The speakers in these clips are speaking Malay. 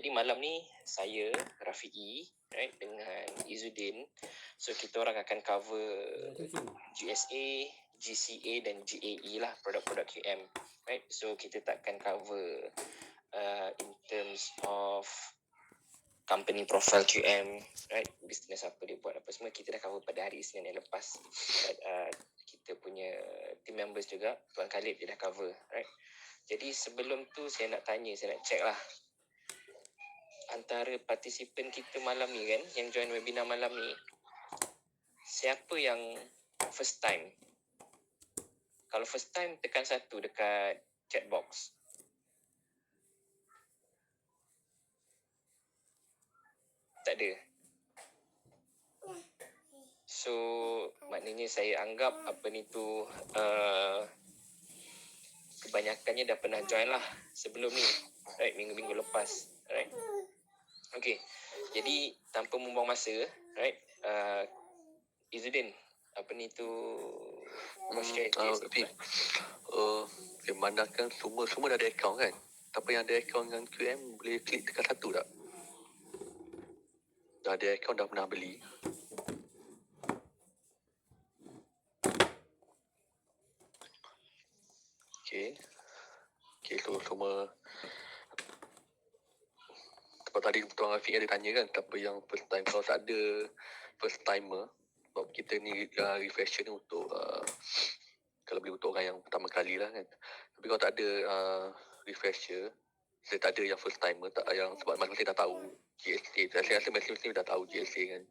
Jadi malam ni saya, Rafi'i, right, dengan Izzuddin. So kita orang akan cover GSA, GCA dan GAE lah, produk-produk QM. Right, so kita takkan cover in terms of company profile QM, right, bisnes apa dia buat apa semua, kita dah cover pada hari Isnin yang lepas. Right, kita punya team members juga, Tuan Khalid dia dah cover, right. Jadi sebelum tu saya nak check lah, antara partisipan kita malam ni kan, yang join webinar malam ni, siapa yang first time? Kalau first time, tekan 1 dekat chat box. Tak ada. So maknanya saya anggap apa ni tu kebanyakannya dah pernah join lah sebelum ni, right, minggu-minggu lepas, right. Okay, jadi tanpa membuang masa, right, Izzuddin, apa ni tu, Memandangkan semua dah ada akaun kan. Tapi yang ada akaun dengan QM boleh klik tekan 1 tak? Dah ada akaun, dah pernah beli. Okay, so semua. Sebab tadi Tuan Rafiq ada tanya kan, siapa yang first time. Kalau tak ada first timer, sebab kita ni refresher ni untuk kalau boleh untuk orang yang pertama kali lah kan. Tapi kalau tak ada refresher, saya tak ada yang first timer, tak yang sebab masing-masing dah tahu GSA. Saya rasa masing-masing dah tahu GSA kan,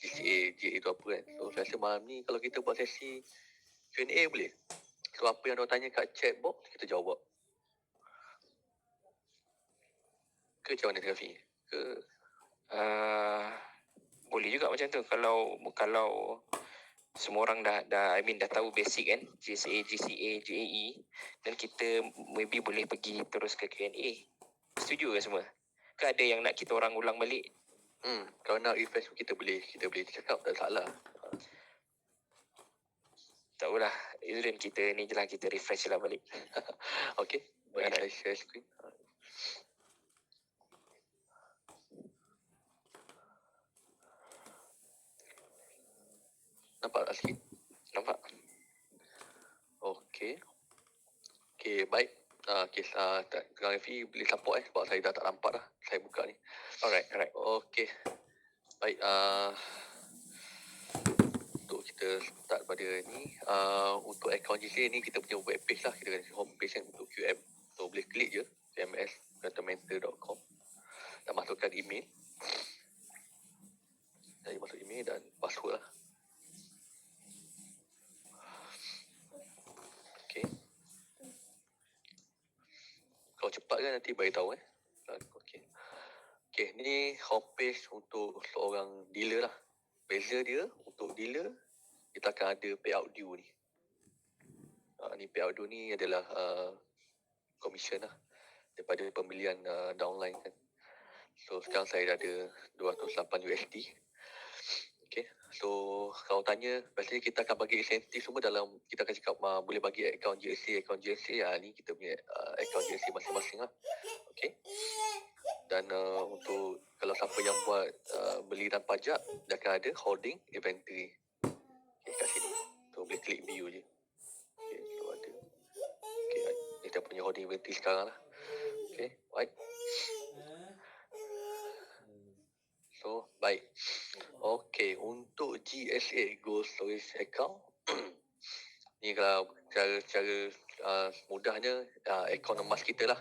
GCA, GA itu apa kan. So saya rasa malam ni kalau kita buat sesi Q&A boleh. So apa yang diorang tanya kat chat box, kita jawab. Ke macam mana Rafi? Ke boleh juga macam tu. Kalau semua orang dah tahu basic kan, GSA, GCA, GAE, dan kita maybe boleh pergi terus ke Q&A. Setuju ke semua? Ke ada yang nak kita orang ulang balik? Kalau nak refresh kita boleh cakap, tak salah. Tak apalah, Izzuddin, kita ni je lah, kita refresh lah balik. Okay, bagi saya share screen. Nampak tak sikit? Nampak? Okay, baik. Tuan Rafi boleh support sebab saya dah tak nampak dah. Saya buka ni. Alright. Okay, baik. Untuk kita start pada ni, untuk akaun GCA ni kita punya web page lah. Kita ada home page kan untuk QM. So boleh klik je qms.mentor.com dan masukkan email. Jadi masuk email dan password lah. Okay. Kalau cepat kan nanti beritahu Okay, ni homepage untuk seorang dealer lah. Beza dia, untuk dealer, kita akan ada payout due ni. Ni payout due ni adalah commission lah daripada pembelian downline kan. So sekarang saya dah ada 208 USD. Okay, so kalau tanya, biasanya kita akan bagi insentif semua dalam, kita akan cakap boleh bagi akaun GSA, ni kita punya akaun GSA masing-masing lah. Okay, dan untuk kalau siapa yang buat beli dan pajak, dia akan ada holding inventory. Okay, kat sini. So boleh klik view je. Okay, so ada. Okay, ni kita punya holding inventory sekarang lah. Okay, right. So, baik. Okay, untuk GSA, Gold Storage Account, ni kalau cara mudahnya, akaun emas kita lah.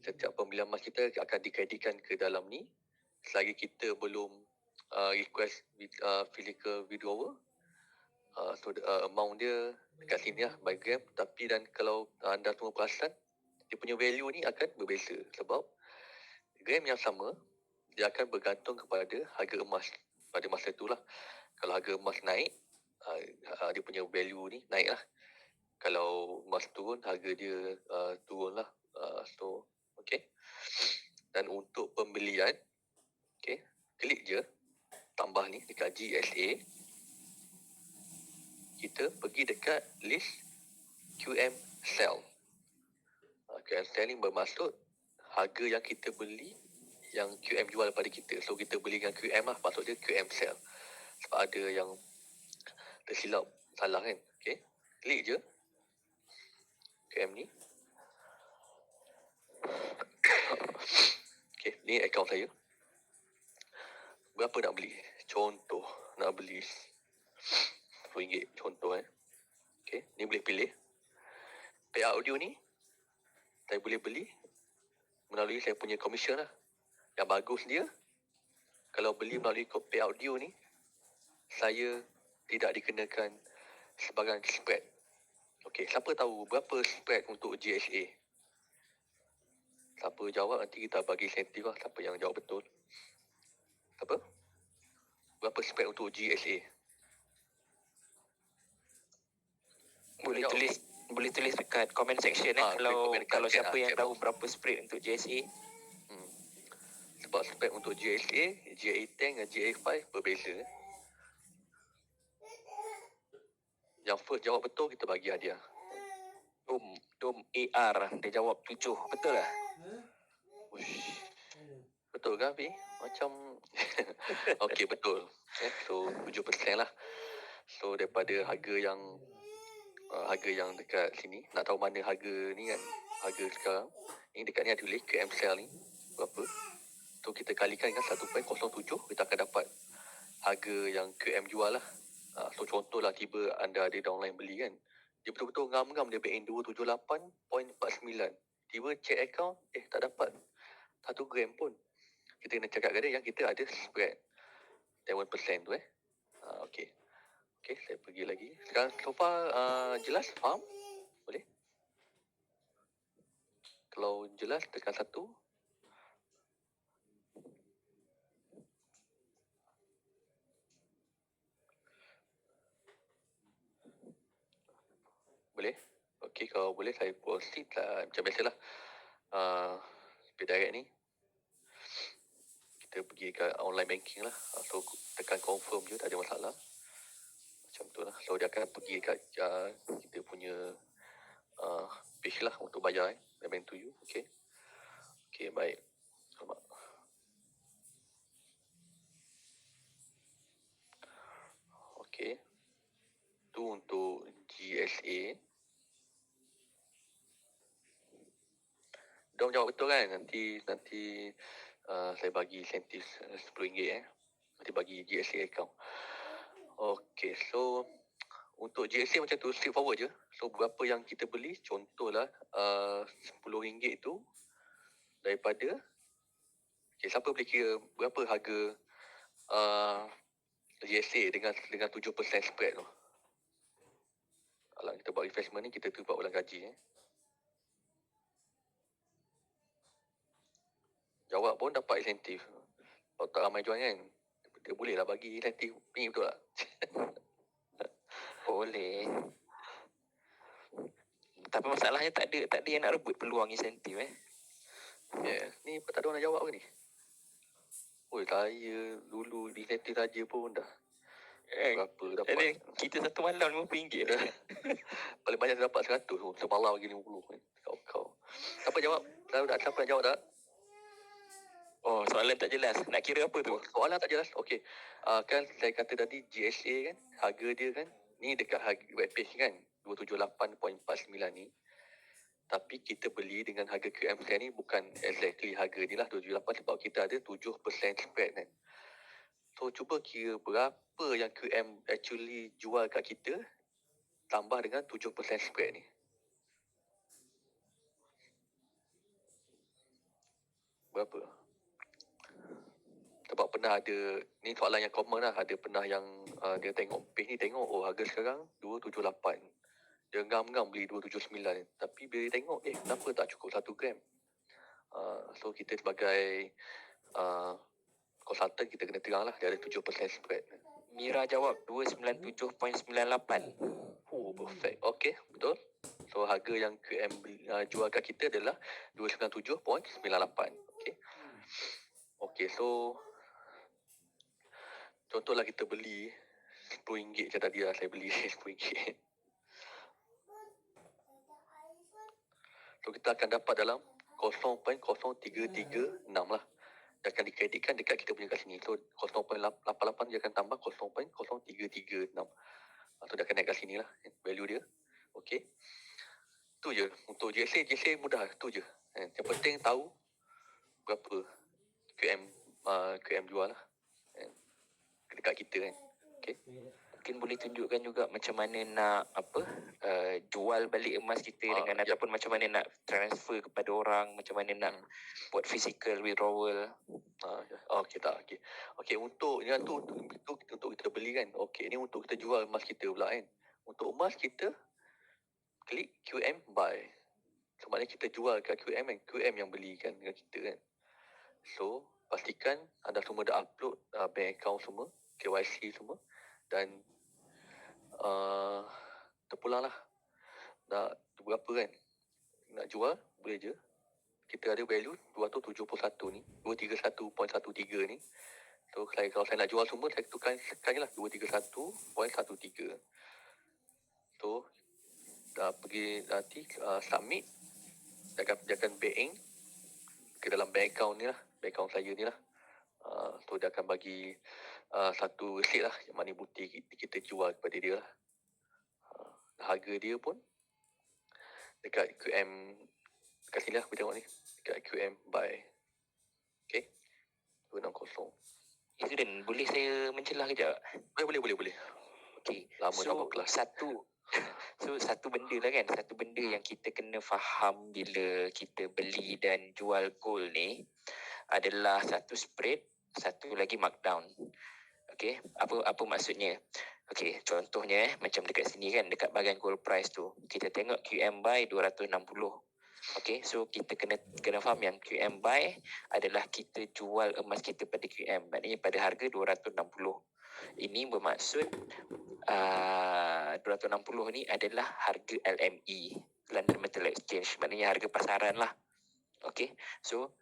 Setiap pembelian emas kita akan dikreditkan ke dalam ni selagi kita belum request physical withdrawal. So amount dia dekat sini lah by gram. Tapi dan kalau anda semua perasan, dia punya value ni akan berbeza sebab gram yang sama dia akan bergantung kepada harga emas pada masa tu lah. Kalau harga emas naik, dia punya value ni naik lah. Kalau emas turun, harga dia turun lah. So, okay. Dan untuk pembelian, okay, klik je tambah ni dekat GSA. Kita pergi dekat list QM Sell. QM Sell ni bermaksud harga yang kita beli yang QM jual pada kita. So kita beli dengan QM lah, patut dia QM sell. Sebab ada yang tersilap salah kan. Okay, klik je QM ni. Okay, ni akaun saya. Berapa nak beli? Contoh nak beli RM10 contoh Okay, ni boleh pilih. Payout audio ni saya boleh beli melalui saya punya commission lah. Yang bagus dia, kalau beli melalui payout audio ni, saya tidak dikenakan sebagai spread. Okey, siapa tahu berapa spread untuk GSA? Siapa jawab nanti kita bagi insentif lah, siapa yang jawab betul. Apa? Berapa spread untuk GSA? Boleh tulis dekat comment section kalau siapa yang tahu berapa spread untuk JSA. Sebab spread untuk GSA, GA10 dan GA5 berbeza. Yang first jawab betul kita bagi hadiah. Dom AR dia jawab 7. Betul lah? Uish. Betul kan Fi? Macam okey betul. So 7% lah. So daripada harga yang dekat sini, nak tahu mana harga ni kan, harga sekarang ni dekat ni ada tulis QM sell ni berapa. So kita kalikan dengan 1.07, kita akan dapat harga yang QM jual lah. So contohlah tiba anda ada downline beli kan, dia betul-betul ngam-ngam dia back in 278.49. Tiba check account, tak dapat 1 gram pun. Kita kena cakap kat dia yang kita ada spread 11% tu okey. Okey, saya pergi lagi. Sekarang so far jelas, faham? Boleh? Kalau jelas tekan 1. Boleh? Okey, kalau boleh saya proceed lah. Macam biasalah. Pay direct ni kita pergi ke online banking lah. So tekan confirm je, tak ada masalah. Macam tu lah. So dia akan pergi kat kita punya page lah untuk bayar payment to you. Okay. Okay, baik. Selamat. Okay. Tu untuk GSA. Diorang jawab betul kan? Nanti saya bagi insentif RM10 Nanti bagi GSA account. Okay, so untuk GSA macam tu, straightforward je. So berapa yang kita beli, contohlah RM10 tu daripada, okay, siapa boleh kira berapa harga GSA dengan 7% spread tu. Kalau kita buat investment ni, kita tu buat ulang gaji Jawab pun dapat insentif. Kalau tak ramai jual kan, dia boleh lah bagi insentif. Ni betul tak? Boleh. Tapi masalahnya tak ada yang nak rebut peluang insentif Ni tak ada orang nak jawab ke ni? Saya dulu di insentif saja pun dah berapa dapat? Kita satu malam RM50 Paling banyak dapat 100. Semalam lagi 50 kan. Kau. Siapa jawab? Siapa nak jawab tak? Oh, soalan tak jelas. Nak kira apa tu? Soalan tak jelas. Okey. Kan saya kata tadi GSA kan, harga dia kan, ni dekat harga webpage kan, 278.49 ni. Tapi kita beli dengan harga QM ni bukan exactly harga ni lah 278 sebab kita ada 7% spread kan. So cuba kira berapa yang QM actually jual kat kita tambah dengan 7% spread ni. Berapa? Sebab pernah ada, ni soalan yang common lah, ada pernah yang dia tengok page ni, tengok harga sekarang 278. Dia ngam-ngam beli 279. Tapi bila dia tengok, kenapa tak cukup 1 gram? So kita sebagai konsultan, kita kena terang lah, dia ada 7% spread. Mira jawab 297.98. Oh, perfect. Okay, betul. So harga yang QM jual kat kita adalah 297.98. Okay. Okay, so contohlah kita beli RM10 macam tadi lah, saya beli RM10. So kita akan dapat dalam 0.0336 lah. mudah tu je. Yang penting tahu berapa QM jual lah. Dekat kita kan. Okay. Mungkin boleh tunjukkan juga macam mana nak jual balik emas kita dengan ataupun macam mana nak transfer kepada orang, macam mana nak buat physical withdrawal. Okey tak. Okey untuk yang tu untuk kita beli kan. Okey, ni untuk kita jual emas kita pula kan. Untuk emas kita klik QM buy. So maknanya kita jual kat QM kan. QM yang belikan dengan kita kan. So pastikan anda semua dah upload bank account semua, KYC semua dan terpulang lah. Nak berapa kan? Nak jual boleh je. Kita ada value 271 ni, 231.13 ni. So kalau saya nak jual semua, saya tekan je lah 231.13. So dah pergi nanti submit, dia akan bank ke dalam bank account ni lah, bank account saya ni lah. So dia akan bagi satu receipt lah, yang mana bukti kita jual kepada dia lah. Harga dia pun dekat QM, dekat sini lah aku tengok ni, dekat QM buy. Okay, 260. Izudin, boleh saya mencelah kejap? Boleh. Okay, lama tak buat kelas. Satu benda lah kan, satu benda yang kita kena faham bila kita beli dan jual gold ni adalah satu spread, satu lagi markdown. Okay, apa maksudnya? Okay, contohnya macam dekat sini kan, dekat bahagian gold price tu, kita tengok QM buy 260. Okay, so kita kena faham yang QM buy adalah kita jual emas kita pada QM, maknanya pada harga 260. Ini bermaksud 260 ni adalah harga LME, London Metal Exchange, maknanya harga pasaran lah. Okay, so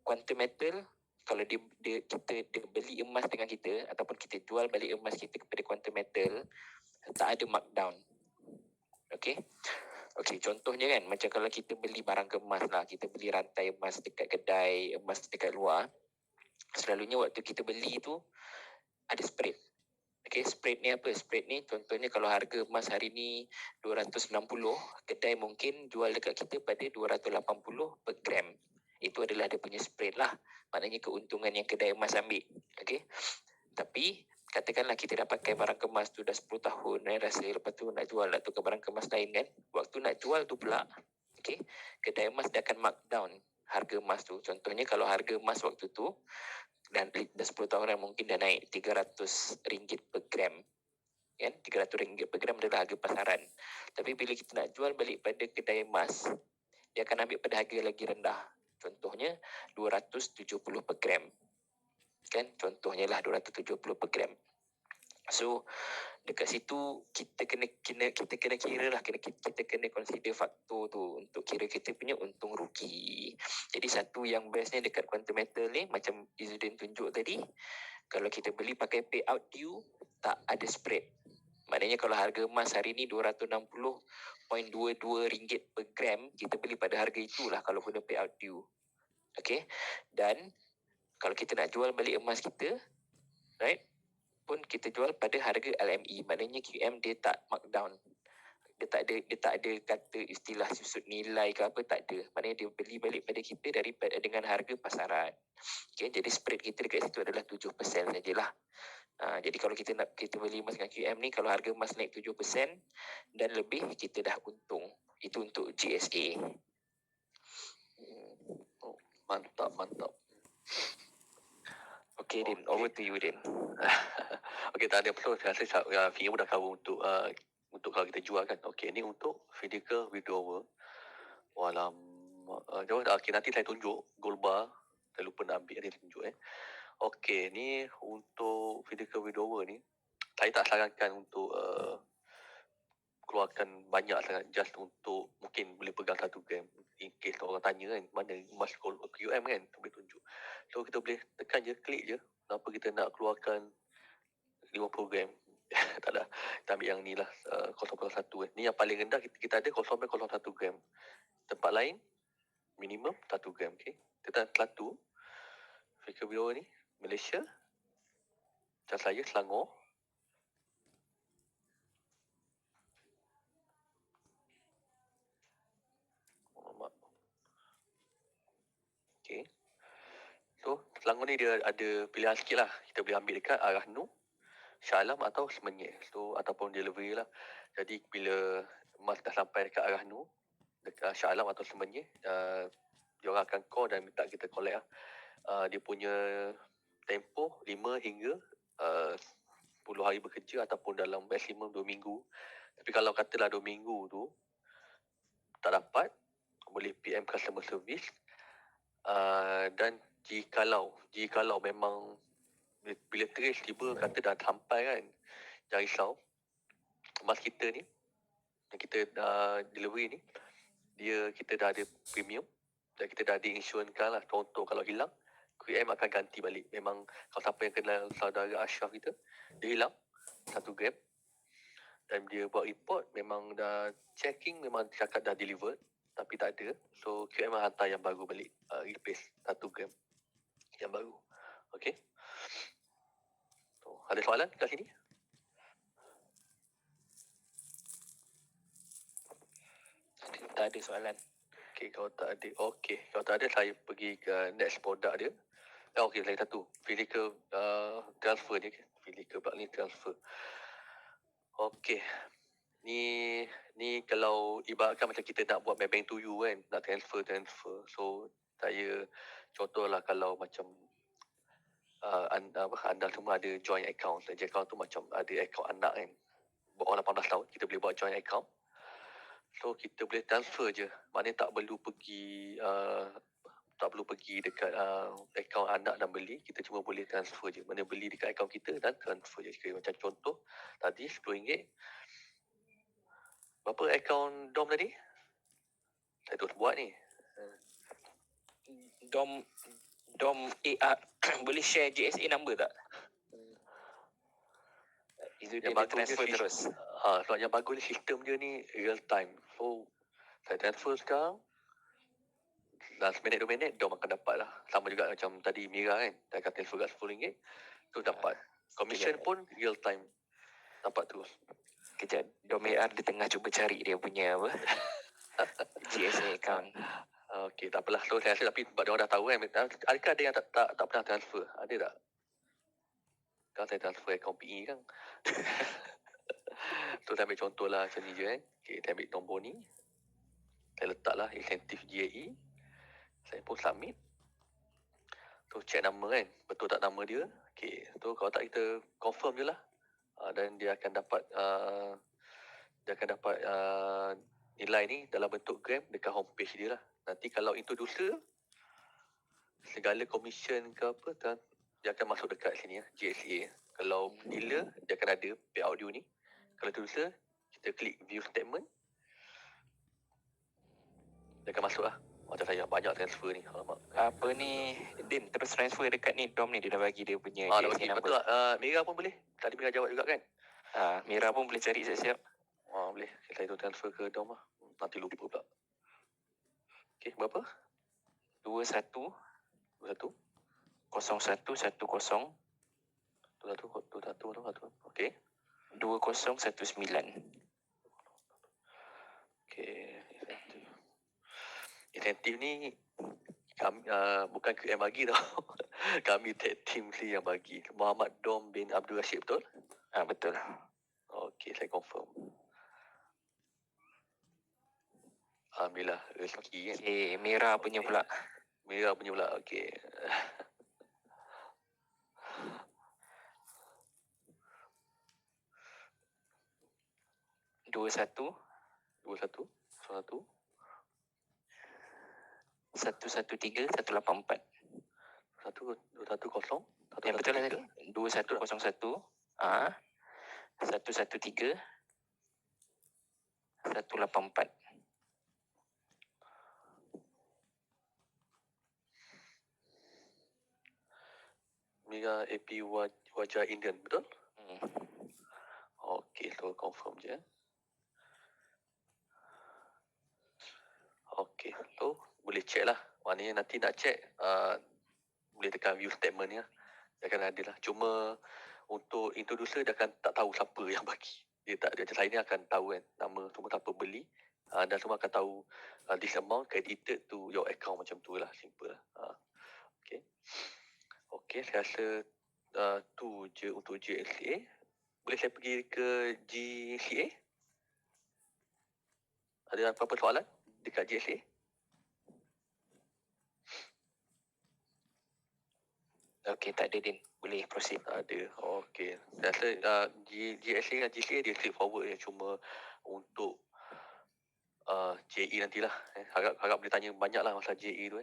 Quantum Metal, kalau kita beli emas dengan kita ataupun kita jual balik emas kita kepada Quantum Metal, tak ada markdown. Okay, contohnya kan, macam kalau kita beli barang kemas lah, kita beli rantai emas dekat kedai emas dekat luar, selalunya waktu kita beli tu ada spread. Okay, spread ni apa? Spread ni contohnya kalau harga emas hari ni 260, kedai mungkin jual dekat kita pada 280 per gram. Itu adalah dia punya spread lah. Maknanya keuntungan yang kedai emas ambil. Okay, tapi katakanlah kita dah pakai barang kemas tu dah 10 tahun, rasa lepas tu nak jual, nak tukar barang kemas lain kan. Waktu nak jual tu pula, okay, kedai emas dia akan markdown harga emas tu. Contohnya kalau harga emas waktu tu dan dah 10 tahun mungkin dah naik RM300 per gram kan, RM300 per gram adalah harga pasaran. Tapi bila kita nak jual balik pada kedai emas, dia akan ambil pada harga lagi rendah, contohnya 270 per gram kan, contohnya lah 270 per gram. So dekat situ kita kena kira lah, kita kena consider faktor tu untuk kira kita punya untung rugi. Jadi satu yang bestnya dekat Quantum Metal ni, macam Izudin tunjuk tadi, kalau kita beli pakai payout due, tak ada spread. Maknanya kalau harga emas hari ni RM260.22 per gram, kita beli pada harga itulah kalau guna payout due. Okay, dan kalau kita nak jual balik emas kita, right, pun kita jual pada harga LME, maknanya QM dia tak markdown. Dia tak ada kata istilah susut nilai ke apa, tak ada. Maknanya dia beli balik pada kita dengan harga pasaran. Okay, jadi spread kita dekat situ adalah 7% sajalah. Jadi kalau kita beli emas dengan QM ni, kalau harga emas naik 7% dan lebih, kita dah untung. Itu untuk GSA. Mantap. Okay, Din, over to you, Din. Okay, tak ada perlu. Saya rasa Finger pun dah cover untuk kalau kita jual kan. Okay, ni untuk physical withdrawal. Jauh dah. Okay, nanti saya tunjuk gold bar. Saya lupa nak ambil, nanti saya tunjuk. Okay, ni untuk physical withdrawal ni, saya tak sarankan untuk keluarkan banyak sangat, just untuk mungkin boleh pegang 1 gram. In case orang tanya kan, mana emas gold QM kan, boleh tunjuk. So kita boleh tekan je, klik je. Kenapa kita nak keluarkan 50 gram? Tak ada. Kita ambil yang ni lah, 0.1 kan. Ni yang paling rendah kita ada 0.01 gram. Tempat lain minimum 1 gram. Okay, kita Kelatu, Afrika Biro ni, Malaysia, dan saya Selangor. Selangor ni dia ada pilihan sikit lah. Kita boleh ambil dekat arah Nur, Shah Alam atau Semenyih. So, ataupun delivery lah. Jadi, bila Mas dah sampai dekat arah Nur, dekat Shah Alam atau Semenyih, dia orang akan call dan minta kita collect lah. Dia punya tempoh 5 hingga 10 hari bekerja ataupun dalam maksimum 2 minggu. Tapi kalau katalah 2 minggu tu tak dapat, boleh PM customer service. Dan jikalau memang bila trace tiba kata dah sampai kan, jangan risau. Mas kita ni, yang kita delivery ni, kita dah ada premium dan kita dah diinsurankan lah. Contoh kalau hilang, QM akan ganti balik. Memang kalau siapa yang kenal saudara Ashraf kita, dia hilang 1 gram dan dia buat report, memang dah checking, memang cakap dah delivered tapi tak ada. So QM hantar yang baru balik, replace 1 gram yang baru. Okay, so, ada soalan kat sini? Tak ada soalan. Okay, kalau tak ada saya pergi ke next product dia. Okay, lagi satu, physical transfer dia. Physical pula ni, transfer. Okay, ni kalau ibaratkan macam kita nak buat bank to you kan, nak transfer. So saya contohlah kalau macam anda semua ada joint account. Joint account tu macam ada account anak kan, orang 18 tahun kita boleh buat joint account. So kita boleh transfer je, maknanya tak perlu pergi dekat akaun anak dan beli. Kita cuma boleh transfer je. Mana beli dekat akaun kita dan transfer je. Kira macam contoh tadi RM10. Berapa akaun DOM tadi? Saya terus buat ni. Dom AR boleh share GSA number tak? Itu dia transfer terus. Sebab yang bagus sistem dia ni real time. So saya transfer sekarang, dalam seminit 2 minit DOM akan dapat lah. Sama juga macam tadi Mira kan, saya akan transfer kat RM10, tu dapat. Commission pun real time, dapat terus. Kejap, Dom AR dia tengah cuba cari dia punya apa GSA account. Okey, tak apalah. So saya rasa, tapi sebab dia orang dah tahu kan, adakah ada yang tak pernah transfer? Ada tak? Kalau saya transfer akaun PE kan. So saya ambil contoh lah macam ni je kan. Okay, saya ambil nombor ni, saya letaklah insentif GAE, saya pun submit. So check nama kan, betul tak nama dia. Okay, so kalau tak kita confirm je lah. Dan dia akan dapat nilai ni dalam bentuk gram dekat homepage dia lah. Nanti kalau introducer, segala commission ke apa, dia akan masuk dekat sini lah, GSA. Kalau dealer, dia akan ada payout due ni. Kalau introducer, kita klik view statement, dia akan masuk lah. Macam saya banyak transfer ni. Alamak. Apa ni, Din, terus transfer dekat ni Dom ni, dia dah bagi dia punya dah GSA bagi, number. betul lah. Mira pun boleh. Tadi Mira jawab juga kan? Mira pun boleh cari siap-siap. Boleh. Saya tu transfer ke Dom lah. Nanti lupa pula. Okay, berapa? 21 21 0110 21. Okay. 2019. Okay. Insentif ni kami, bukan QM bagi tau. Kami tag team si yang bagi. Muhammad Dom bin Abdul Rashid, betul? Betul. Okay, saya confirm. Alhamdulillah, rezeki kan. Okay, Mira punya pula. Mira punya pula, okay. Dua satu 21 113 184. 110 Betul lah tadi. 2101 113 184. Mira AP Wajah Indian, betul? Okay, so confirm je. Okay, so boleh check lah. Maknanya nanti nak check, boleh tekan view statement ni lah. Dia akan ada lah. Cuma untuk introducer, dia akan tak tahu siapa yang bagi. Dia macam saya ni akan tahu kan, nama semua siapa beli. Dan semua akan tahu this amount credited to your account, macam tu lah, simple lah. Okay. Okey, saya rasa tu je untuk GSA. Boleh saya pergi ke GCA? Ada apa-apa soalan dekat GSA? Okey, tak ada Din. Boleh proceed. Ada. Okey. Saya rasa GSA dengan GCA dia straightforward je. Cuma untuk JE nantilah. Harap boleh tanya banyak lah masalah JE tu.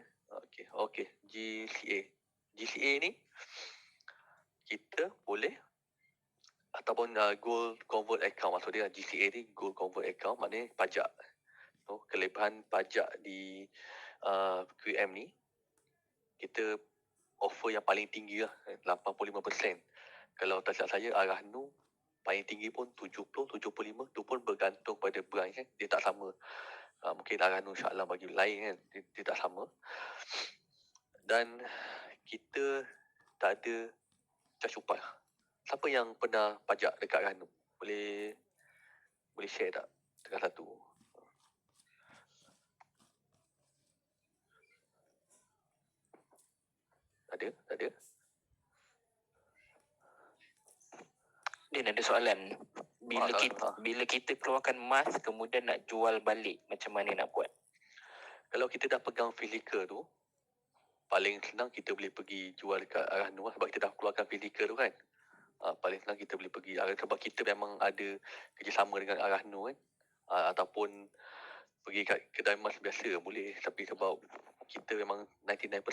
Okey. GCA. GCA ni kita boleh ataupun gold convert account. Maksud dia GCA ni gold convert account, maknanya pajak. So, kelebihan pajak di QM ni, kita offer yang paling tinggi lah, 85%. Kalau tak silap saya, Arahnu paling tinggi pun 70, 75, tu pun bergantung pada branch kan. Dia tak sama. Mungkin Arahnu Shah Alam bagi lain kan, dia tak sama. Dan kita tak ada charge upah. Siapa yang pernah pajak dekat Arahnu? Boleh share tak? Tengah satu. Ada? Tak ada? Din, ada soalan. Bila kita keluarkan emas kemudian nak jual balik, macam mana nak buat? Kalau kita dah pegang fizikal tu, paling senang kita boleh pergi jual dekat Arahnu sebab kita dah keluarkan fizikal tu kan. Paling senang kita boleh pergi sebab kita memang ada kerjasama dengan Arahnu kan. Ataupun pergi kat kedai emas biasa boleh, tapi sebab kita memang 99%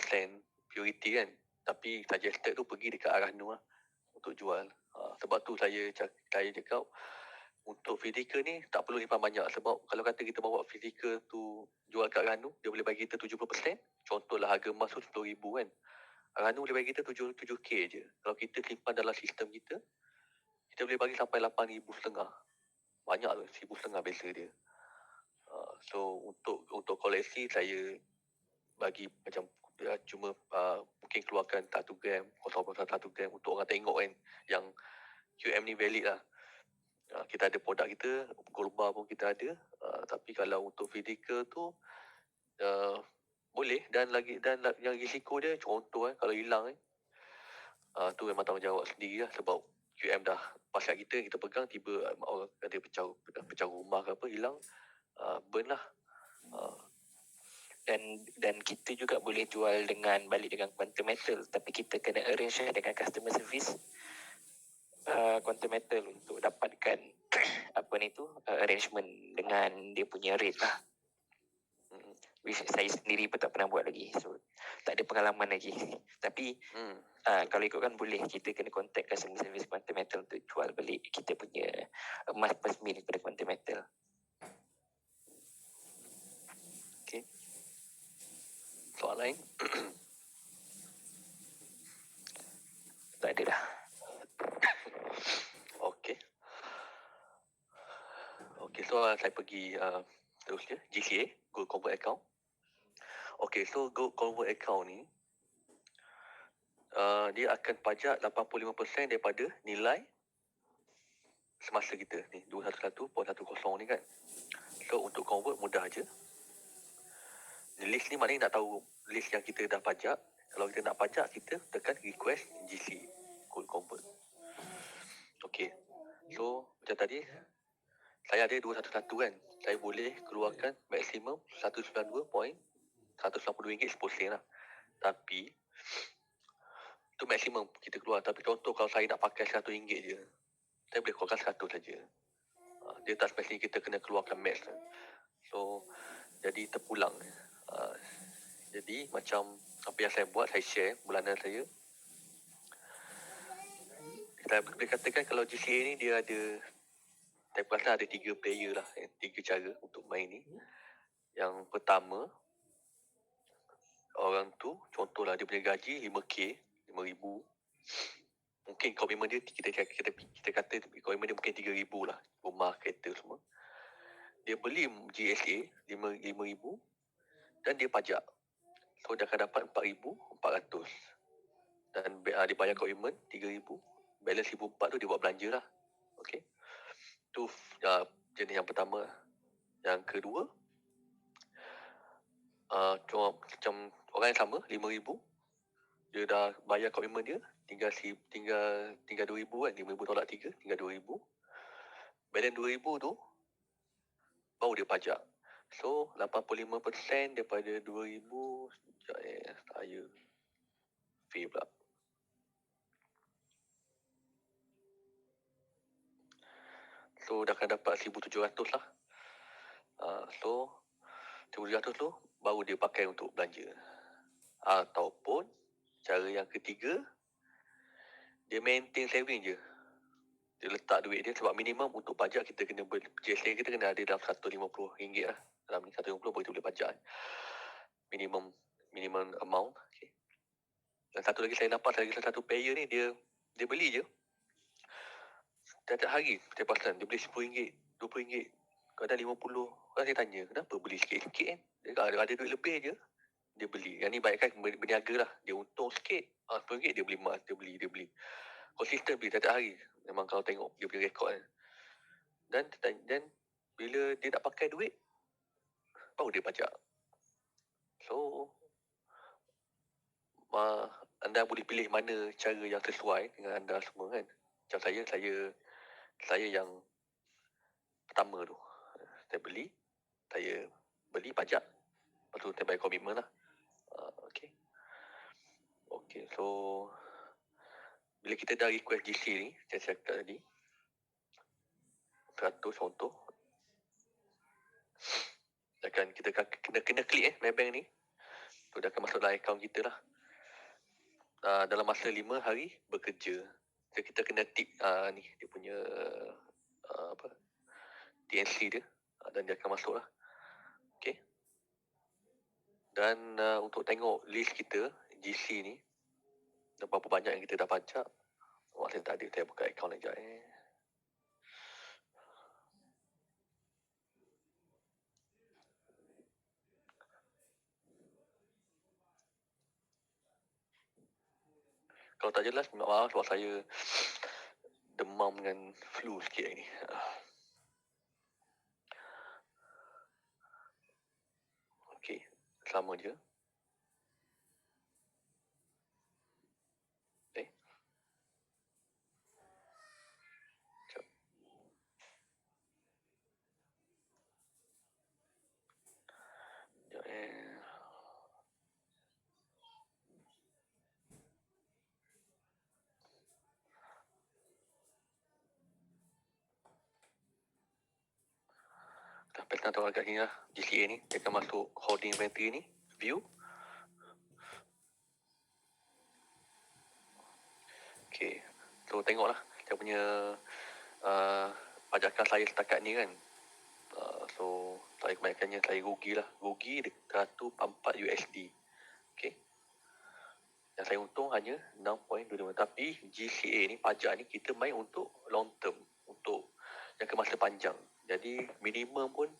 purity kan. Tapi suggested tu pergi dekat Arahnu lah untuk jual. Sebab tu saya cakap untuk fizikal ni tak perlu simpan banyak, sebab kalau kata kita bawa fizikal tu jual kat Arahnu, dia boleh bagi kita 70%. Contohlah harga emas tu 10,000 kan. Arahnu boleh bagi kita 7K je. Kalau kita simpan dalam sistem kita boleh bagi sampai 8,500. Banyak tu, 1,500 beza dia. So untuk koleksi saya bagi macam cuma mungkin keluarkan 1 gram, 0.1 gram untuk orang tengok kan yang QM ni valid lah. Kita ada produk kita, gold bar pun kita ada. Tapi kalau untuk fizikal tu boleh, dan yang risiko dia contoh kalau hilang tu memang tanggungjawab sendiri lah, sebab QM dah pasal kita pegang, tiba orang ada pecah rumah ke apa, hilang, burn lah. Dan kita juga boleh jual balik dengan quantum metal, tapi kita kena arrange dengan customer service quantum metal untuk dapatkan arrangement dengan dia punya rate lah. Which saya sendiri pun tak pernah buat lagi, so tak ada pengalaman lagi. Tapi kalau ikutkan boleh, kita kena contact customer service quantum metal untuk jual balik kita punya emas plus mil kepada quantum metal. Okay. Soalan lain? Tak ada dah. Okay, so saya pergi terus je GCA, Gold Convert Account. Okay, so Gold Convert Account ni dia akan pajak 85% daripada nilai semasa kita ni, 211.10 ni kan. So untuk convert mudah je. List ni maknanya nak tahu list yang kita dah pajak. Kalau kita nak pajak, kita tekan request GC, Gold Convert. Okay, so macam tadi saya ada 211 kan, saya boleh keluarkan maksimum RM192.190.10 lah. Tapi itu maksimum kita keluar. Tapi contoh kalau saya nak pakai RM100 je, saya boleh keluarkan 100 saja. Dia tak spesifik kita kena keluarkan max. So jadi terpulang. Jadi macam apa yang saya buat, saya share bulanan saya. Kita boleh katakan kalau GCA ni dia ada, saya perasan ada 3 player lah, 3 cara untuk main ni. Yang pertama, orang tu contohlah dia punya gaji 5K, 5,000. Mungkin komitmen dia kita kata komitmen dia mungkin 3,000 lah, rumah, kereta semua. Dia beli GSA 5,000 dan dia pajak. So dia akan dapat 4,400. Dan dia bayar komitmen 3,000. Balance 1,400 tu dia buat belanja lah. Okay. Tu jenis yang pertama. Yang kedua, cuma macam orang yang sama 5,000. dia dah bayar komitmen dia, tinggal 2,000 kan, $5,000 tolak 3, tinggal 2,000. Balance 2,000 tu baru dia pajak. So 85% daripada 2,000, sekejap saya pay pula. So dah akan dapat 1,700 lah. So 1,700 tu baru dia pakai untuk belanja. Ataupun cara yang ketiga, dia maintain saving je. Dia letak duit dia sebab minimum untuk pajak kita kena GSA kita kena ada dalam RM150 lah. Dalam ni RM150 baru kita boleh pajak. Minimum amount. Okay. Dan satu lagi saya nampak lagi satu payer ni dia beli je. Setiap hari setiap pasal dia beli RM10, RM20, kadang RM50. Kadang saya tanya, kenapa beli sikit-sikit kan? Dia ada duit lebih je, dia beli. Yang ni baikkan berniaga lah. Dia untung sikit, RM10 dia beli emas, dia beli. Konsisten beli setiap hari. Memang kalau tengok dia punya rekod kan. Dan bila dia nak pakai duit, baru dia pajak. So, anda boleh pilih mana cara yang sesuai dengan anda semua kan. Macam saya yang pertama tu. Saya beli pajak. Lepas tu saya bayar komitmen lah. Okay, so bila kita dah request GC ni, saya cakap tadi 100 contoh. Kita kena klik Maybank ni. Tu dah akan masuk dalam akaun kita lah. Dalam masa 5 hari bekerja. So, kita kena tick ni dia punya TNC dia, dan dia akan masuk lah. Okay. Dan untuk tengok list kita GC ni, berapa banyak yang kita dah pajak. Saya tak ada, saya buka akaun sekejap Kalau tak jelas, minta maaf sebab saya demam dengan flu sikit hari ni. Okey, sama je. Sampai tahu agak sini lah. GCA ni, dia akan masuk holding inventory ni. View. Okay. So, tengoklah. Saya punya pajakan saya setakat ni kan. So, saya kebanyakannya saya rugi lah. Rugi $104. Okay. Yang saya untung hanya 6.25. Tapi GCA ni, pajak ni, kita main untuk long term. Untuk jangka masa panjang. Jadi minimum pun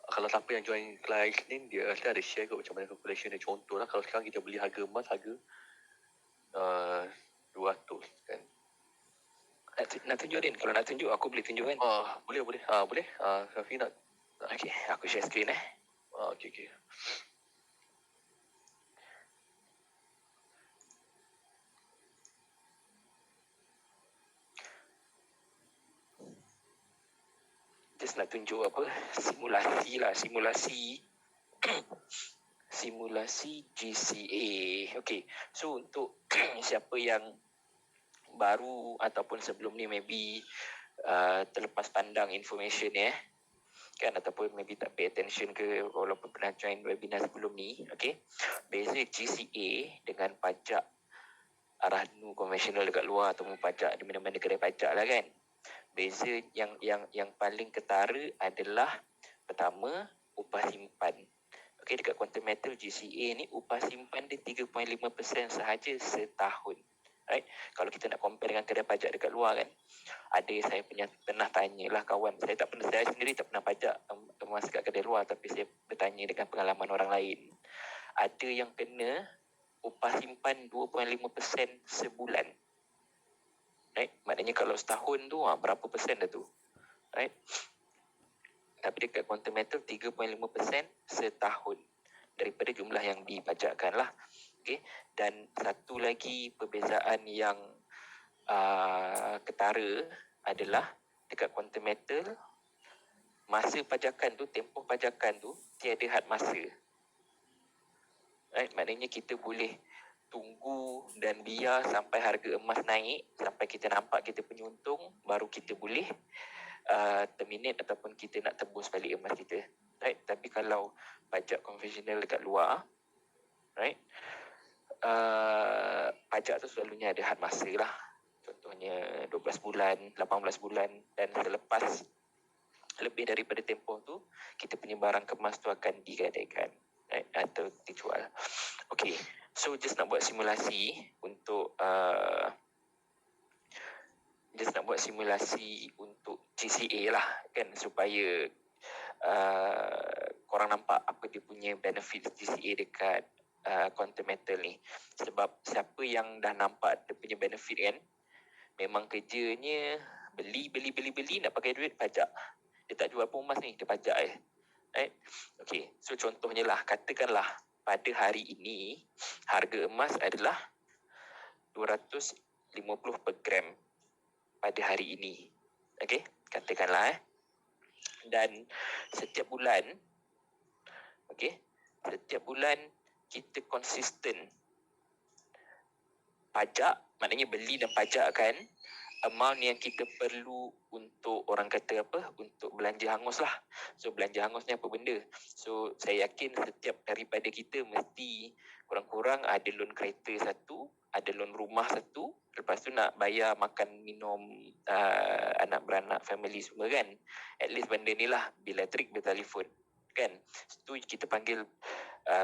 kalau siapa yang join kelas ni, dia rasa ada share kot macam mana calculation dia. Contoh lah, kalau sekarang kita beli harga emas, harga 200 kan. Nak tunjuk Din? Kalau nak tunjuk, aku boleh tunjuk kan? Boleh. Boleh. Rafi nak. Okay, aku share screen Okay. Just nak tunjuk apa? Simulasi GCA. Okay, so untuk siapa yang baru ataupun sebelum ni maybe terlepas pandang information kan, ataupun maybe tak pay attention ke walaupun pernah join webinar sebelum ni. Okay, beza GCA dengan pajak RANU konvensional dekat luar ataupun pajak di mana-mana kedai pajak lah kan. Beza yang paling ketara adalah pertama, upah simpan. Okey, dekat Quantum Metal GCA ni upah simpan dia 3.5% sahaja setahun. Right? Kalau kita nak compare dengan kedai pajak dekat luar kan, ada saya pernah tanyalah kawan, saya sendiri tak pernah pajak masa kat kedai luar, tapi saya bertanya dengan pengalaman orang lain. Ada yang kena upah simpan 2.5% sebulan. Right? Maknanya kalau setahun tu berapa persen dah tu? Right? Tapi dekat Quantum Metal 3.5% setahun daripada jumlah yang dipajakkan lah. Okey, dan satu lagi perbezaan yang ketara adalah dekat quantum metal, masa pajakan tu, tempoh pajakan tu tiada had masa. Right? Maknanya kita boleh tunggu dan biar sampai harga emas naik, sampai kita nampak kita punya untung, baru kita boleh terminate ataupun kita nak tebus balik emas kita. Right? Tapi kalau pajak konvensional dekat luar, right, pajak tu selalunya ada had masa lah. Contohnya 12 bulan, 18 bulan, dan selepas lebih daripada tempoh tu, kita punya barang kemas tu akan digadaikan, right, atau dijual. Okay, so just nak buat simulasi untuk GCA lah kan, supaya korang nampak apa dia punya benefit GCA dekat quantum metal ni. Sebab siapa yang dah nampak dia punya benefit kan, memang kerjanya beli nak pakai duit pajak. Dia tak jual pun emas ni, dia pajak right? Okay, so contohnya lah, katakanlah pada hari ini harga emas adalah 250 per gram pada hari ini. Okay, katakanlah dan setiap bulan, okay, setiap bulan kita konsisten pajak, maknanya beli dan pajakkan amount yang kita perlu untuk, orang kata apa, untuk belanja hangus lah. So belanja hangus ni apa benda? So saya yakin setiap daripada kita mesti kurang-kurang ada loan kereta satu, ada loan rumah satu, lepas tu nak bayar makan minum anak beranak, family semua kan. At least benda ni lah, bil elektrik, bil telefon kan. Itu kita panggil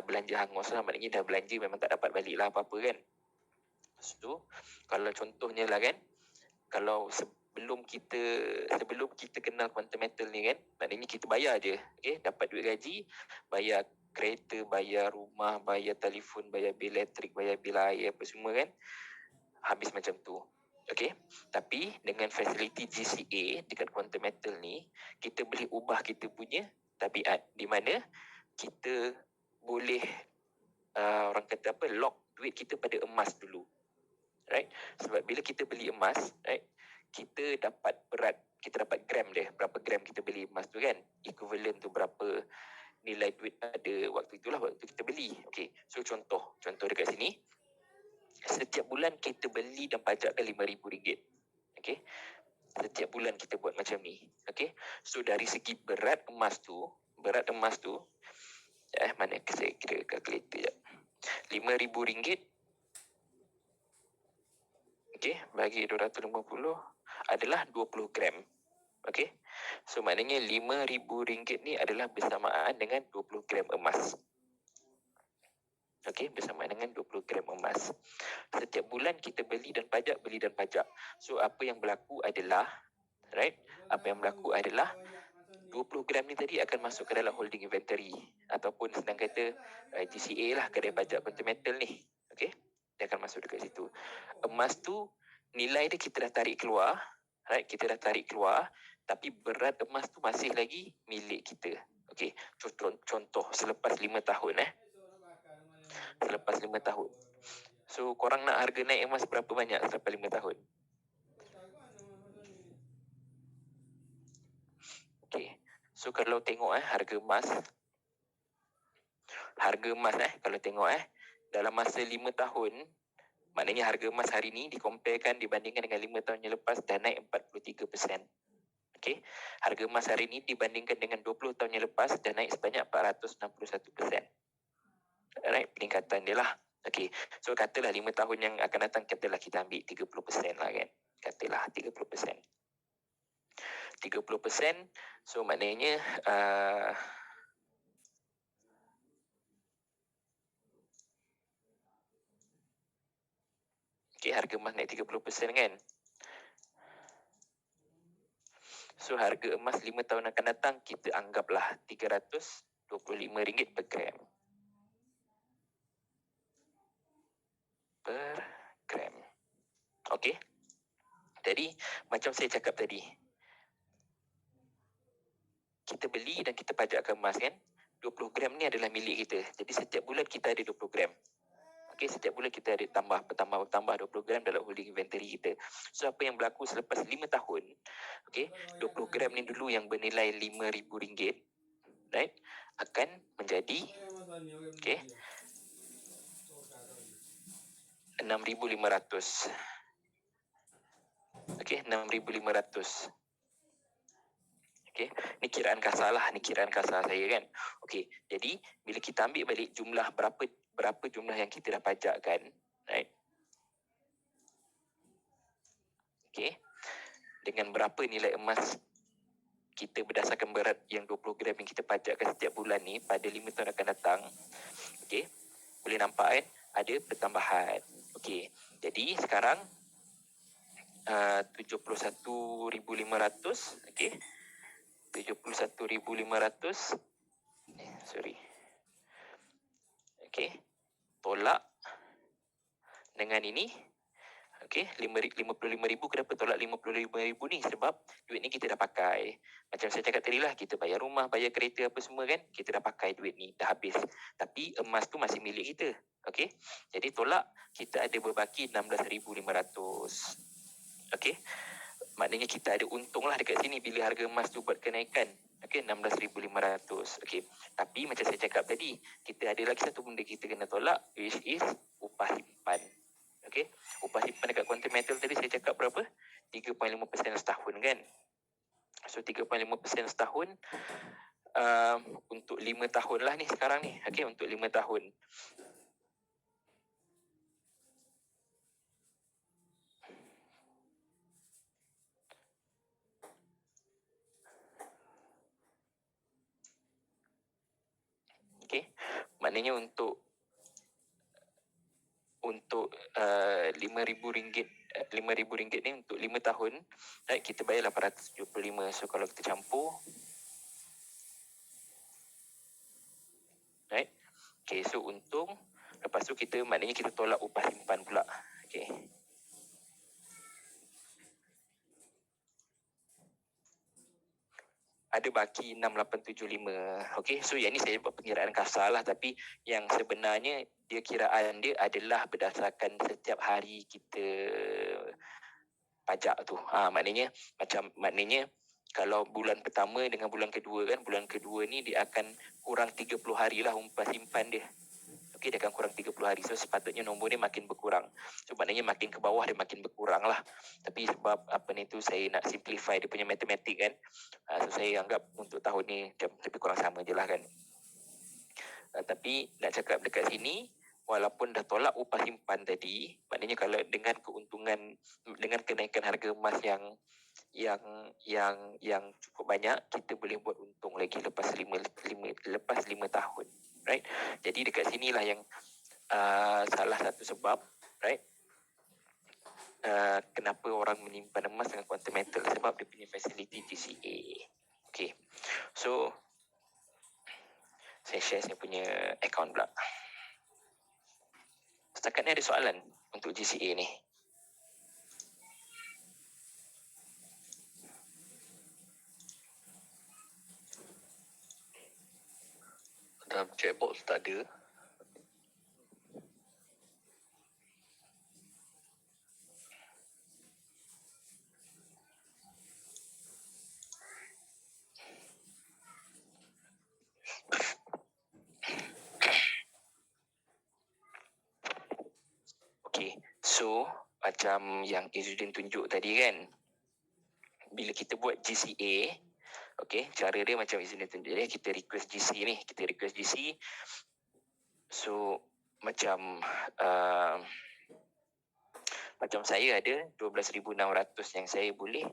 belanja hangus lah, maknanya dah belanja memang tak dapat balik lah apa-apa kan. So kalau contohnya lah kan, kalau sebelum kita kenal quantum metal ni kan, maknanya kita bayar je, okay? Dapat duit gaji, bayar kereta, bayar rumah, bayar telefon, bayar bil elektrik, bayar bil air, apa semua kan, habis macam tu. Okay? Tapi dengan facility GCA dekat quantum metal ni, kita boleh ubah kita punya tabiat, di mana kita boleh orang kata apa, lock duit kita pada emas dulu. Right? Sebab bila kita beli emas, right, kita dapat berat, kita dapat gram dia, berapa gram kita beli emas tu kan, equivalent tu berapa nilai duit pada waktu itulah, waktu kita beli. Okay, so contoh dekat sini, setiap bulan kita beli dan pajakkan RM5,000. Okay, setiap bulan kita buat macam ni. Okay, so dari segi berat emas tu, mana saya kira kalkulator sekejap, RM5,000, okay, bagi 250 adalah 20 gram. Okay, so maknanya RM5,000 ni adalah bersamaan dengan 20 gram emas. Okay, bersamaan dengan 20 gram emas. Setiap bulan kita beli dan pajak. So apa yang berlaku adalah, right, 20 gram ni tadi akan masuk ke dalam holding inventory, ataupun senang kata GCA lah, kedai pajak quantum metal ni. Okay, dia akan masuk dekat situ. Emas tu nilai dia kita dah tarik keluar, right? Kita dah tarik keluar, tapi berat emas tu masih lagi milik kita. Okay, contoh selepas 5 tahun selepas 5 tahun. So korang nak harga naik emas berapa banyak selepas 5 tahun? Okay, so kalau tengok harga emas kalau tengok dalam masa 5 tahun, maknanya harga emas hari ni dikomparekan, dibandingkan dengan 5 tahun yang lepas, dah naik 43%. Okay, harga emas hari ni dibandingkan dengan 20 tahun yang lepas, dah naik sebanyak 461%. Alright, peningkatan dia lah. Okay, so katalah 5 tahun yang akan datang, katalah kita ambil 30% lah kan. Katalah 30%. So maknanya okay, harga emas naik 30% kan. So harga emas 5 tahun akan datang, kita anggaplah RM325 per gram. Okay, jadi macam saya cakap tadi, kita beli dan kita pajakkan emas kan, 20 gram ni adalah milik kita. Jadi setiap bulan kita ada 20 gram. Okey, setiap bulan kita ada bertambah 20 gram dalam holding inventory kita. So apa yang berlaku selepas 5 tahun, okey, 20 gram ni dulu yang bernilai RM5,000, right, akan menjadi okey 6,500. Okey, 6,500. Okey, ni kiraan kasar lah, ni kiraan kasar saya kan. Okey, jadi bila kita ambil balik jumlah berapa jumlah yang kita dah pajakkan, right? Okey, dengan berapa nilai emas kita berdasarkan berat yang 20 gram yang kita pajakkan setiap bulan ni pada 5 tahun akan datang. Okey, boleh nampak kan ada pertambahan. Okey, jadi sekarang 71,500, okey. 71,500. Sorry. Okey. Tolak dengan ini. Okey, 55,000. Kenapa tolak 55,000 ni? Sebab duit ni kita dah pakai. Macam saya cakap tadi lah, kita bayar rumah, bayar kereta apa semua kan. Kita dah pakai duit ni, dah habis. Tapi emas tu masih milik kita. Okey. Jadi tolak, kita ada berbaki 16,500. Okey. Maknanya kita ada untung lah dekat sini bila harga emas tu buat kenaikan. Okey, 16,500. Okey. Tapi macam saya cakap tadi, kita ada lagi satu benda kita kena tolak, which is upah simpan. Okey. Upah simpan dekat Quantum Metal tadi saya cakap berapa? 3.5% setahun kan. So 3.5% setahun untuk 5 tahun lah ni sekarang ni. Okey, untuk 5 tahun. Okey. Maknanya untuk RM5,000, RM5,000 ni untuk 5 tahun, right, kita bayar 875. So kalau kita campur, right, okay, so untung, lepas tu kita maknanya kita tolak upah simpan pula. Okay, ada baki 6,875. Okay, so yang ni saya buat pengiraan kasar lah, tapi yang sebenarnya dia kiraan dia adalah berdasarkan setiap hari kita pajak tu. Maknanya kalau bulan pertama dengan bulan kedua kan, bulan kedua ni dia akan kurang 30 hari lah upah simpan dia. Okey, dia akan kurang 30 hari. So sepatutnya nombor dia makin berkurang. So maknanya makin ke bawah dia makin berkurang lah. Tapi sebab apa ni tu saya nak simplify dia punya matematik kan. So saya anggap untuk tahun ni lebih kurang sama je lah kan. Tapi nak cakap dekat sini, walaupun dah tolak upah simpan tadi, maknanya kalau dengan keuntungan, dengan kenaikan harga emas yang cukup banyak, kita boleh buat untung lagi lepas 5 tahun, right? Jadi dekat sinilah yang salah satu sebab, right, kenapa orang menyimpan emas dengan Quantum Metal, sebab dia punya facility GCA. Okay, so saya share saya punya account pula. Setakat ni ada soalan untuk GCA ni? Dalam chat box tak ada. Okay, so macam yang Izzuddin tunjuk tadi kan, bila kita buat GCA, okay, cara dia macam Izzuddin tunjuk dia, kita request GC ni, kita request GC. So macam macam saya ada 12,600 yang saya boleh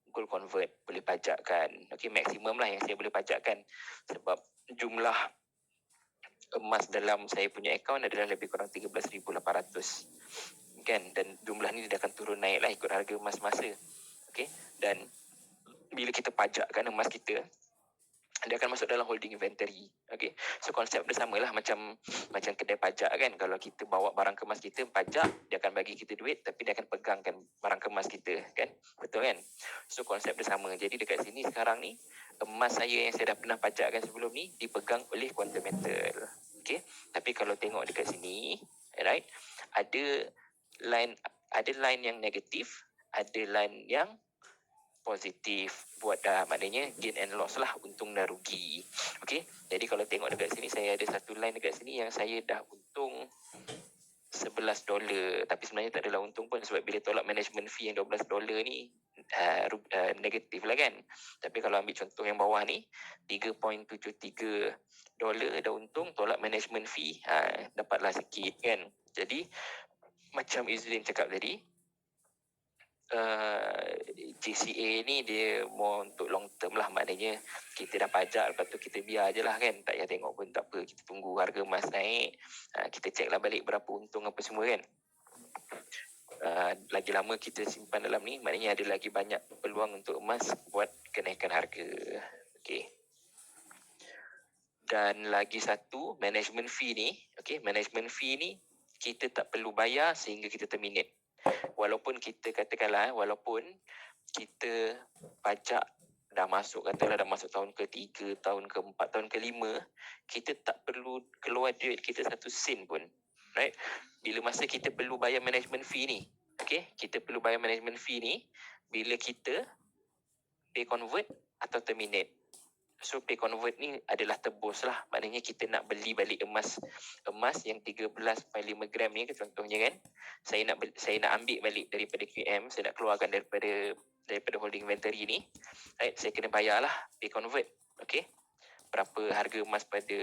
gold convert, boleh pajakkan. Okay, maksimum lah yang saya boleh pajakkan, sebab jumlah emas dalam saya punya account adalah lebih kurang 13,800 kan, dan jumlah ni dia akan turun naik lah ikut harga emas masa. Okay, dan bila kita pajakkan emas kita, dia akan masuk dalam holding inventory. Okay, so konsep dia sama lah macam kedai pajak kan. Kalau kita bawa barang kemas kita, pajak dia akan bagi kita duit, tapi dia akan pegangkan barang kemas kita kan, betul kan? So konsep dia sama. Jadi dekat sini sekarang ni, emas saya yang saya dah pernah pajakkan sebelum ni dipegang oleh Quantum Metal. Okay, tapi kalau tengok dekat sini, Alright, ada line yang negatif, ada line yang positif. Buat dah maknanya gain and loss lah, untung dan rugi. Okey, jadi kalau tengok dekat sini, saya ada satu line dekat sini yang saya dah untung $11, tapi sebenarnya tak adalah untung pun, sebab bila tolak management fee yang $12 ni negatif lah kan. Tapi kalau ambil contoh yang bawah ni, $3.73 dah untung, tolak management fee, dapatlah sikit kan. Jadi macam Izzuddin cakap tadi, GCA ni dia more untuk long term lah, maknanya kita dah pajak, lepas tu kita biar je lah kan, tak payah tengok pun tak apa, kita tunggu harga emas naik, kita check lah balik berapa untung apa semua kan. Lagi lama kita simpan dalam ni, maknanya ada lagi banyak peluang untuk emas buat kenaikan harga. Okay. Dan lagi satu, management fee ni, okay, management fee ni kita tak perlu bayar sehingga kita terminate. Walaupun kita katakanlah, walaupun kita pajak dah masuk, katalah dah masuk tahun ke-3, tahun ke-4, tahun ke-5, kita tak perlu keluar duit kita satu sen pun. Right? Bila masa kita perlu bayar management fee ni, okay, kita perlu bayar management fee ni bila kita pay convert atau terminate. So pay convert ni adalah tebus lah, maknanya kita nak beli balik emas yang 13.5 gram ni contohnya kan, saya nak ambil balik daripada QM, saya nak keluarkan daripada holding inventory ni, right, saya kena bayar lah pay convert. Okay, berapa harga emas pada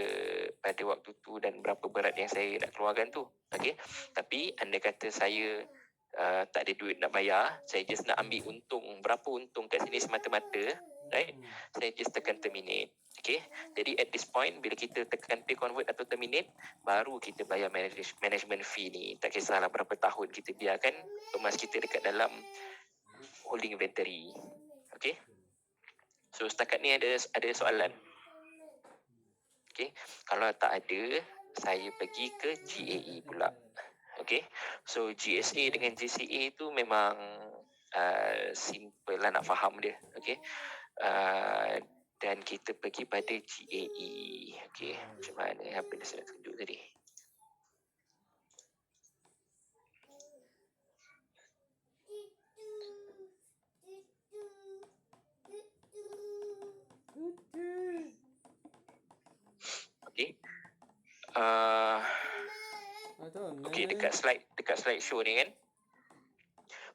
waktu tu dan berapa berat yang saya nak keluarkan tu. Okay, tapi andai kata saya tak ada duit nak bayar, saya just nak ambil untung, berapa untung kat sini semata-mata, right, saya just tekan terminate. Okay, jadi at this point bila kita tekan pay convert atau terminate, baru kita bayar management fee ni. Tak kisahlah berapa tahun kita biarkan emas kita dekat dalam holding inventory. Okay, so setakat ni ada soalan? Okay, kalau tak ada, saya pergi ke GAE pula. Okay, so GSA dengan GCA tu memang simple lah nak faham dia. Okay, dan kita pergi pada GAE. Okay, macam mana apa yang saya nak tunjuk tadi? Okay, okay, dekat slide show ni kan,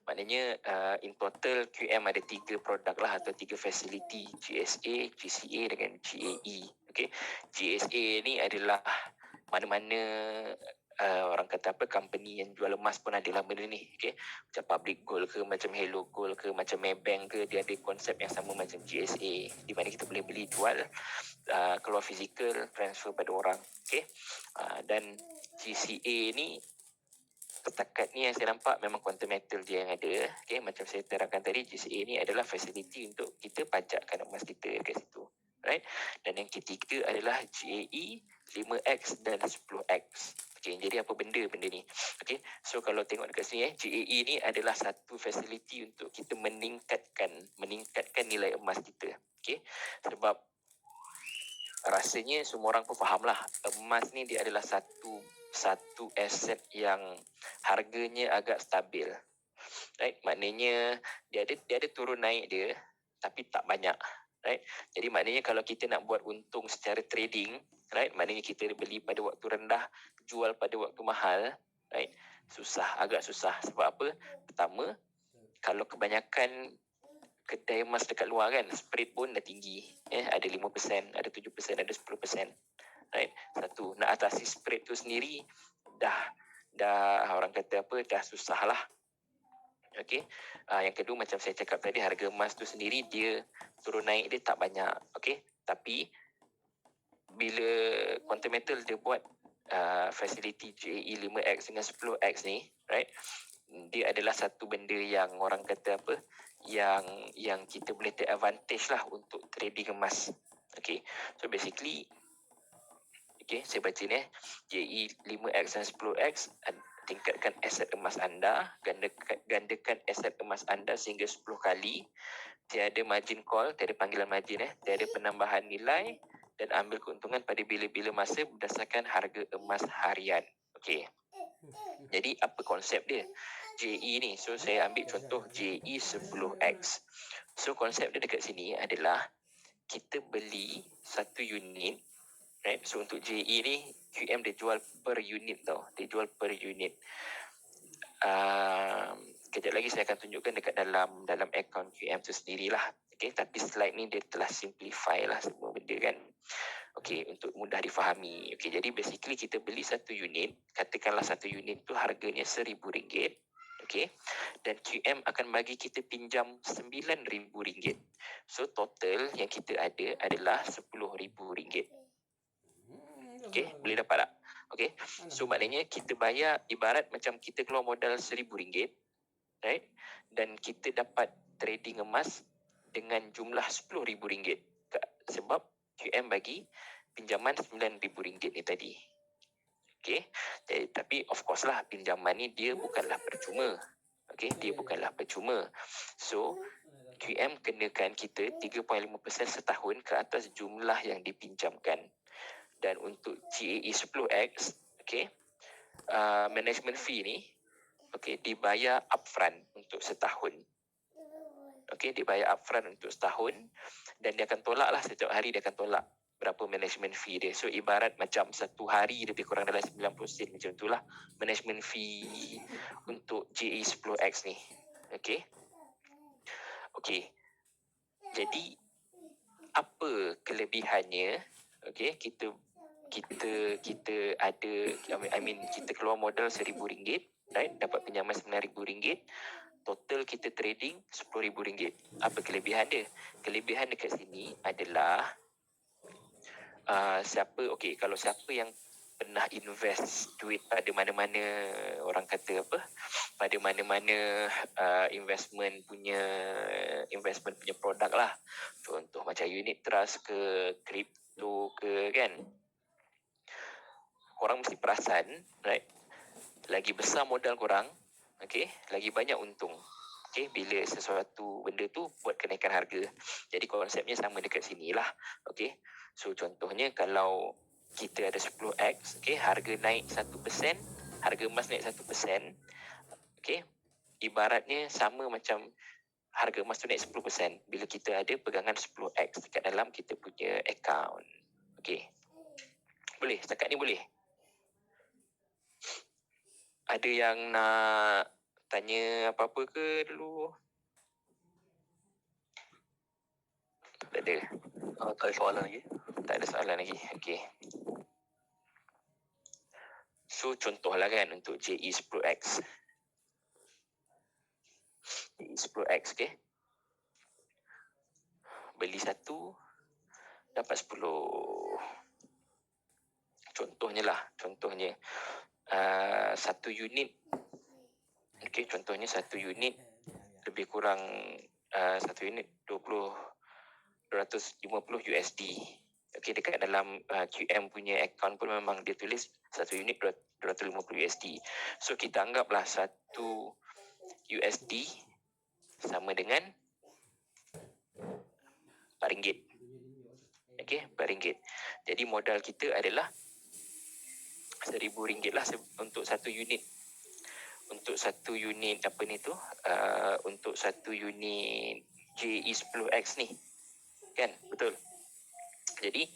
maknanya in total QM ada 3 produk lah atau 3 facility, GSA, GCA dengan GAE. Okay, GSA ni adalah mana-mana orang kata apa, company yang jual emas pun adalah benda ni. Okay, macam Public Gold ke, macam Hello Gold ke, macam Maybank ke, dia ada konsep yang sama macam GSA, di mana kita boleh beli, jual, keluar fizikal, transfer pada orang. Okay, dan GCA ni setakat ni yang saya nampak memang quantum metal je yang ada. Okay, macam saya terangkan tadi, GCA ni adalah facility untuk kita pajakkan emas kita kat situ, right? Dan yang ketiga adalah GAE 5X dan 10X. Okay, jadi apa benda ni? Okay, so kalau tengok dekat sini, GAE ni adalah satu facility untuk kita meningkatkan nilai emas kita. Okay, sebab rasanya semua orang pun faham lah, emas ni dia adalah satu aset yang harganya agak stabil, right? Maknanya dia ada turun naik dia, tapi tak banyak, right? Jadi maknanya kalau kita nak buat untung secara trading, right, maknanya kita beli pada waktu rendah, jual pada waktu mahal, right, agak susah. Sebab apa? Pertama, kalau kebanyakan kedai emas dekat luar kan, spread pun dah tinggi, ada 5%, ada 7%, ada 10%, right? Satu, nak atasi spread tu sendiri dah orang kata apa, dah susah lah. Okay, yang kedua macam saya cakap tadi, harga emas tu sendiri dia turun naik dia tak banyak. Okay, tapi bila quantum metal dia buat facility GAE 5X dengan 10X ni, right, dia adalah satu benda yang orang kata apa, yang kita boleh take advantage lah untuk trading emas. Okay, so basically, okay, saya baca ni, GAE 5X dan 10X, tingkatkan aset emas anda, gandakan aset emas anda sehingga 10 kali, tiada margin call, tiada panggilan margin, tiada penambahan nilai, dan ambil keuntungan pada bila-bila masa berdasarkan harga emas harian. Okay, Jadi apa konsep dia? JE ni. So saya ambil contoh JE 10X. So konsep dia dekat sini adalah kita beli satu unit, right? So untuk JE ni QM dia jual per unit tau. Dia jual per unit. Kejap lagi saya akan tunjukkan dekat dalam akaun QM tu sendirilah. Okay, tapi slide ni dia telah simplify lah semua benda kan. Okay, untuk mudah difahami. Okay, jadi basically kita beli satu unit, katakanlah satu unit tu harganya RM1,000. Okay, dan QM akan bagi kita pinjam RM9,000. So total yang kita ada adalah RM10,000. Okay, boleh dapat tak? Okay, so maknanya kita bayar ibarat macam kita keluar modal RM1,000, right? Dan kita dapat trading emas dengan jumlah RM10,000 sebab QM bagi pinjaman RM9,000 ni tadi. Okay, jadi, tapi of course lah pinjaman ni dia bukanlah percuma. Okay, dia bukanlah percuma. So QM kenakan kita 3.5% setahun ke atas jumlah yang dipinjamkan. Dan untuk GAE 10X, okay, management fee ni, okay, dibayar upfront untuk setahun. Okay, dibayar upfront untuk setahun dan dia akan tolak lah setiap hari, dia akan tolak berapa management fee dia. So ibarat macam satu hari lebih kurang dalam 90 sen macam itulah management fee untuk GAE 10X ni. Okay. Okay. Jadi apa kelebihannya? Okay, kita ada, kita keluar modal RM1,000, right? Dapat pinjaman RM9,000, total kita trading RM10,000. Apa kelebihan dia? Kelebihan dekat sini adalah kalau siapa yang pernah invest duit pada mana-mana, orang kata apa, pada mana-mana investment punya produk lah, contoh macam unit trust ke kripto ke kan, korang mesti perasan, right? Lagi besar modal korang, okay, lagi banyak untung. Okay, bila sesuatu benda tu buat kenaikan harga. Jadi konsepnya sama dekat sini lah. Okay, so contohnya kalau kita ada 10X, okay, harga naik 1%, harga emas naik 1%, okay, ibaratnya sama macam harga emas tu naik 10% bila kita ada pegangan 10X dekat dalam kita punya account. Okay, boleh? Setakat ni boleh? Ada yang nak tanya apa-apa ke dulu? Tak ada? Tak ada soalan lagi? Tak ada soalan lagi. Okay. So contohlah kan untuk JE 10X. JE 10X, okay. Beli satu, dapat 10. Contohnya satu unit, okay, contohnya satu unit lebih kurang satu unit 250 USD. Okay, dekat dalam QM punya account pun memang dia tulis satu unit 250 USD. So kita anggaplah satu USD sama dengan RM4. Okay, RM4. Jadi modal kita adalah RM1,000 lah untuk satu unit. Untuk satu unit apa ni tu? Untuk satu unit JE 10X ni. Kan? Betul? Jadi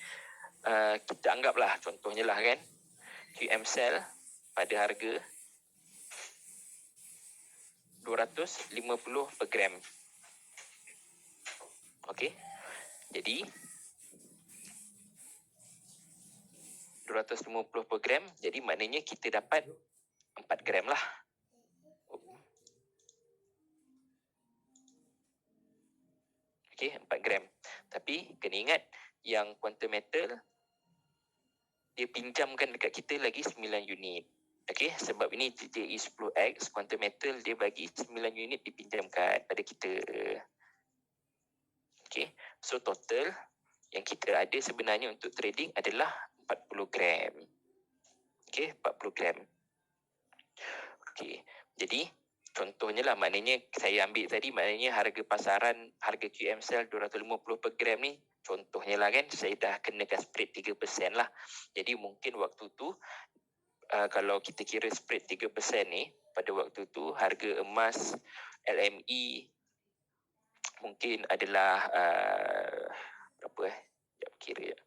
kita anggaplah contohnya lah kan, QM sell pada harga 250 per gram. Okey. Jadi 250 per gram, jadi maknanya kita dapat 4 gram lah. Okey, 4 gram. Tapi kena ingat yang quantum metal dia pinjamkan dekat kita lagi 9 unit. Okey, sebab ini JE 10X, quantum metal dia bagi 9 unit dipinjamkan pada kita. Okey, so total yang kita ada sebenarnya untuk trading adalah 40 gram. Okey, 40 gram. Okey, jadi contohnya lah, maknanya saya ambil tadi, maknanya harga pasaran, harga QM sell 250 per gram ni, contohnya lah kan, saya dah kenakan spread 3% lah. Jadi mungkin waktu tu kalau kita kira spread 3% ni, pada waktu tu harga emas LME mungkin adalah berapa Sekejap kira ya.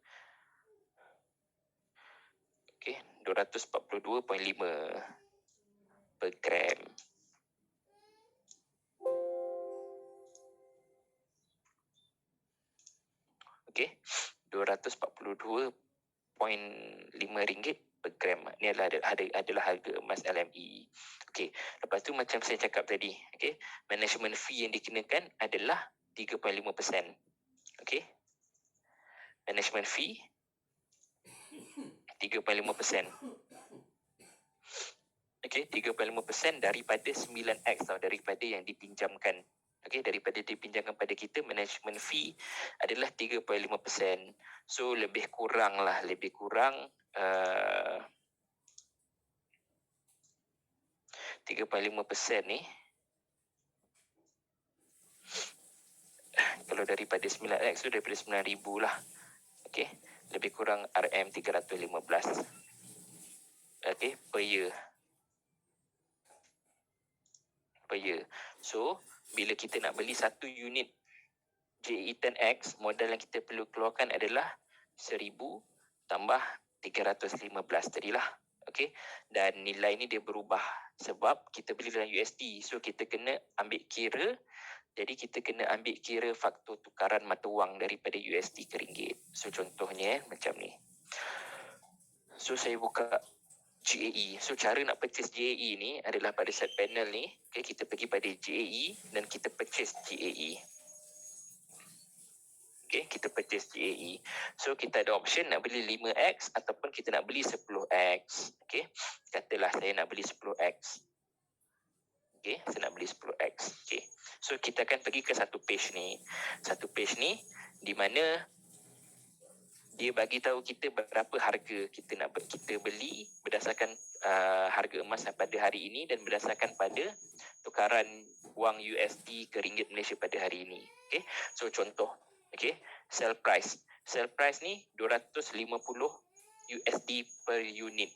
Okey, 242.5 per gram. Okey, RM242.5 per gram. Ni adalah harga emas LME. Okey, lepas tu macam saya cakap tadi, okey, management fee yang dikenakan adalah 3.5%. Okey. Management fee 3.5%. Okey, 3.5% daripada 9x tau, daripada yang dipinjamkan. Okey, daripada dipinjamkan pada kita, management fee adalah 3.5%. So lebih kurang 3.5% ni, kalau daripada 9x tu daripada 9,000 lah. Okey, lebih kurang RM315. Okey, per year. So, bila kita nak beli satu unit JE10X, modal yang kita perlu keluarkan adalah 1,000 tambah 315 tadilah. Okey, dan nilai ni dia berubah sebab kita beli dalam USD. So, kita kena ambil kira, jadi kita kena ambil kira faktor tukaran mata wang daripada USD ke ringgit. So, contohnya macam ni. So, saya buka GAE. So, cara nak purchase GAE ni adalah pada side panel ni. Okay, kita pergi pada GAE dan kita purchase GAE. Okay, kita purchase GAE. So, kita ada option nak beli 5X ataupun kita nak beli 10X. Okay, katalah saya nak beli 10X. Okay, saya nak beli 10X. Okay, so kita akan pergi ke satu page ni. Satu page ni di mana dia bagi tahu kita berapa harga kita beli berdasarkan harga emas pada hari ini dan berdasarkan pada tukaran wang USD ke ringgit Malaysia pada hari ini. Okey, so contoh, okey, sell price. Sell price ni 250 USD per unit.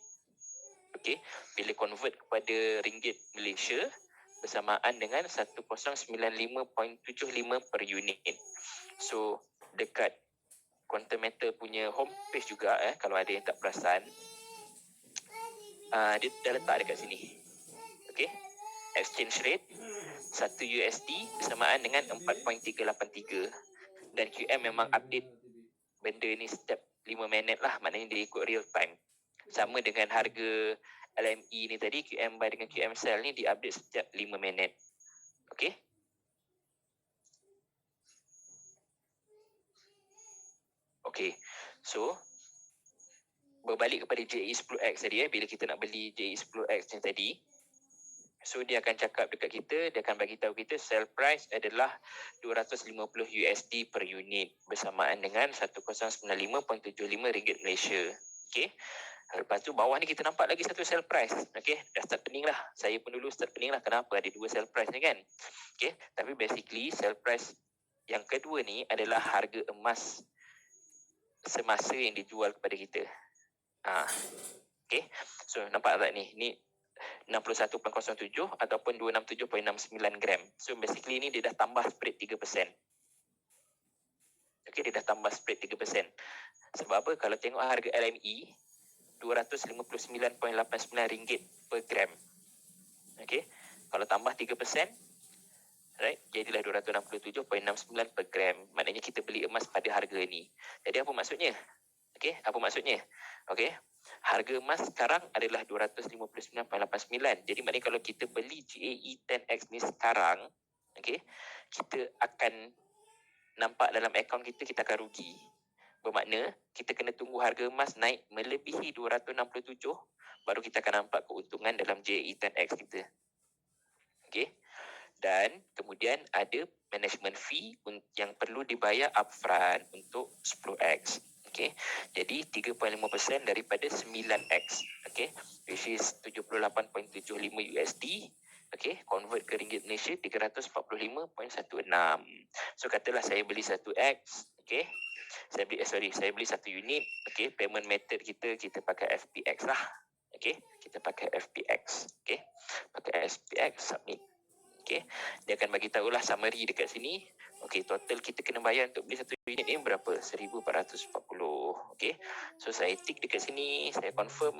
Okey, bila convert kepada ringgit Malaysia bersamaan dengan 1095.75 per unit. So dekat Quantum Metal punya homepage juga, kalau ada yang tak perasan, dia dah letak dekat sini. Okey, exchange rate 1 USD bersamaan dengan 4.383 dan QM memang update benda ni setiap 5 minit lah, maknanya dia ikut real time. Sama dengan harga LME ni tadi, QM buy dengan QM sell ni diupdate setiap 5 minit. Okey, okey, so berbalik kepada JE10X tadi, bila kita nak beli JE10X ni tadi, so dia akan cakap dekat kita, dia akan bagi tahu kita sell price adalah 250 USD per unit bersamaan dengan 1095.75 ringgit Malaysia. Okey, lepas tu bawah ni kita nampak lagi satu sell price. Okey, dah start pening lah. Saya pun dulu start pening lah, kenapa ada dua sell price ni kan. Okey, tapi basically sell price yang kedua ni adalah harga emas semasa yang dijual kepada kita. Okay, so nampak tak ni? Ni 61.07 ataupun 267.69 gram. So basically ni dia dah tambah spread 3%. Okay, dia dah tambah spread 3%. Sebab apa? Kalau tengok harga LME, RM259.89 per gram. Okay, kalau tambah 3%, right, jadilah 267.69 per gram. Maknanya kita beli emas pada harga ni. Jadi apa maksudnya? Okey, apa maksudnya? Okey, harga emas sekarang adalah 259.89. Jadi maknanya kalau kita beli GAE10X ni sekarang, okey, kita akan nampak dalam akaun kita akan rugi. Bermakna kita kena tunggu harga emas naik melebihi 267 baru kita akan nampak keuntungan dalam GAE10X kita. Okey. Dan kemudian ada management fee yang perlu dibayar upfront untuk 10X. Okay, jadi 3.5% daripada 9X. Okay, which is 78.75 USD. Okay, convert ke ringgit Malaysia 345.16. So katalah saya beli 1X. Okay, saya beli 1 unit. Okay, payment method kita pakai FPX lah. Okay, kita pakai FPX. Okay, pakai SPX, submit. Okay, dia akan bagi tahulah summary dekat sini. Okay, total kita kena bayar untuk beli satu unit ni berapa? 1,440. Okay, so saya tick dekat sini, saya confirm.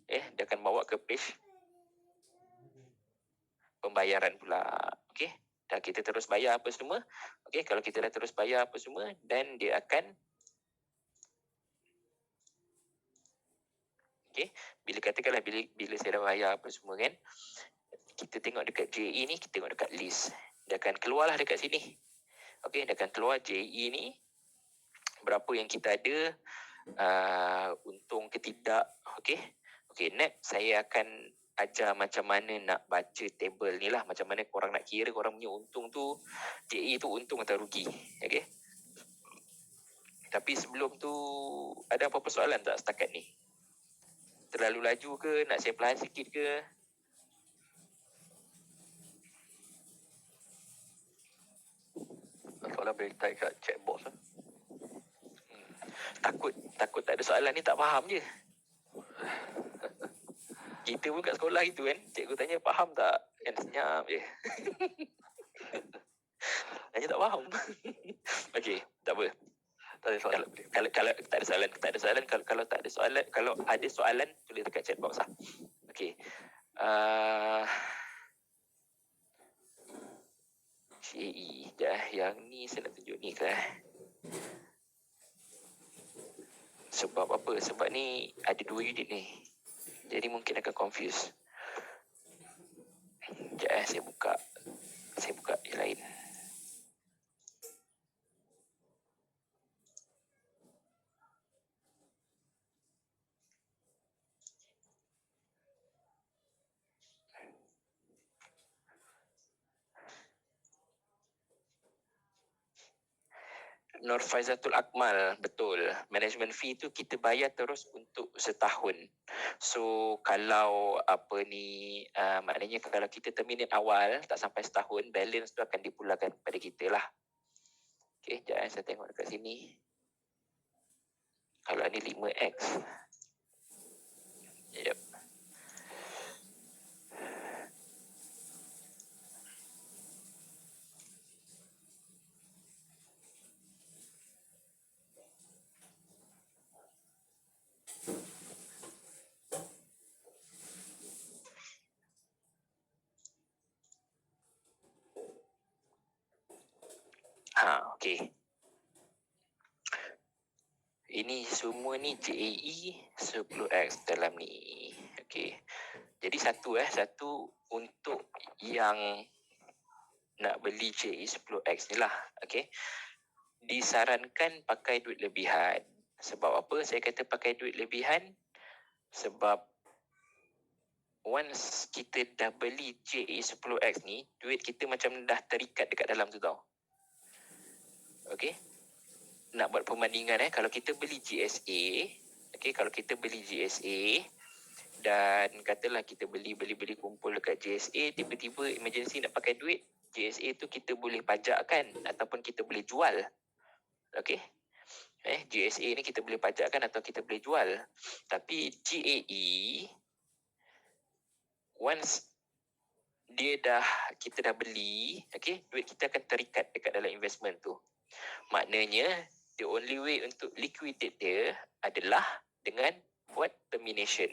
Dia akan bawa ke page pembayaran pula. Okay, dah kita terus bayar apa semua. Okay, kalau kita dah terus bayar apa semua, dan dia akan bila katakanlah bila saya dah bayar apa semua kan, kita tengok dekat JE ni, kita tengok dekat list. Dia akan keluarlah dekat sini. Okey, dia akan keluar JE ni berapa yang kita ada, untung ke tidak. Okey, next saya akan ajar macam mana nak baca table ni lah, macam mana korang nak kira korang punya untung tu, JE tu untung atau rugi. Okey. Tapi sebelum tu ada apa-apa soalan tak setakat ni? Terlalu laju ke? Nak saya perlahan sikit ke? Soalan boleh type kat chat box lah. Takut tak ada soalan ni tak faham je. Kita pun kat sekolah gitu kan, cikgu tanya faham tak? Kan senyap je. Tanya tak faham. Okey, tak apa. Tak ada soalan. Kalau tak ada soalan, kalau tak ada soalan, kalau ada soalan tulis dekat chat box lah. Okey. CAE dah, yang ni saya nak tunjuk ni ke? Sebab apa? Sebab ni ada 2 unit ni. Jadi mungkin akan confuse. Sekejap saya buka yang lain. Nur Faizatul Akmal, betul. Management fee tu kita bayar terus untuk setahun. So kalau maknanya kalau kita terminate awal tak sampai setahun, balance tu akan dipulangkan kepada kita lah. Okey, sekejap saya tengok dekat sini. Kalau ni 5X. Yep. Okey. Ini semua ni JAE 10X dalam ni. Okey. Jadi satu untuk yang nak beli JAE 10X ni lah. Okey. Disarankan pakai duit lebihan. Sebab apa saya kata pakai duit lebihan? Sebab once kita dah beli JAE 10X ni, duit kita macam dah terikat dekat dalam tu tau. Okey. Nak buat perbandingan kalau kita beli GSA, kalau kita beli GSA dan katalah kita beli kumpul dekat GSA, tiba-tiba emergency nak pakai duit, GSA tu kita boleh pajakkan ataupun kita boleh jual. Okey. GSA ni kita boleh pajakkan atau kita boleh jual. Tapi GAE once kita dah beli, duit kita akan terikat dekat dalam investment tu. Maknanya the only way untuk liquidate dia adalah dengan buat termination.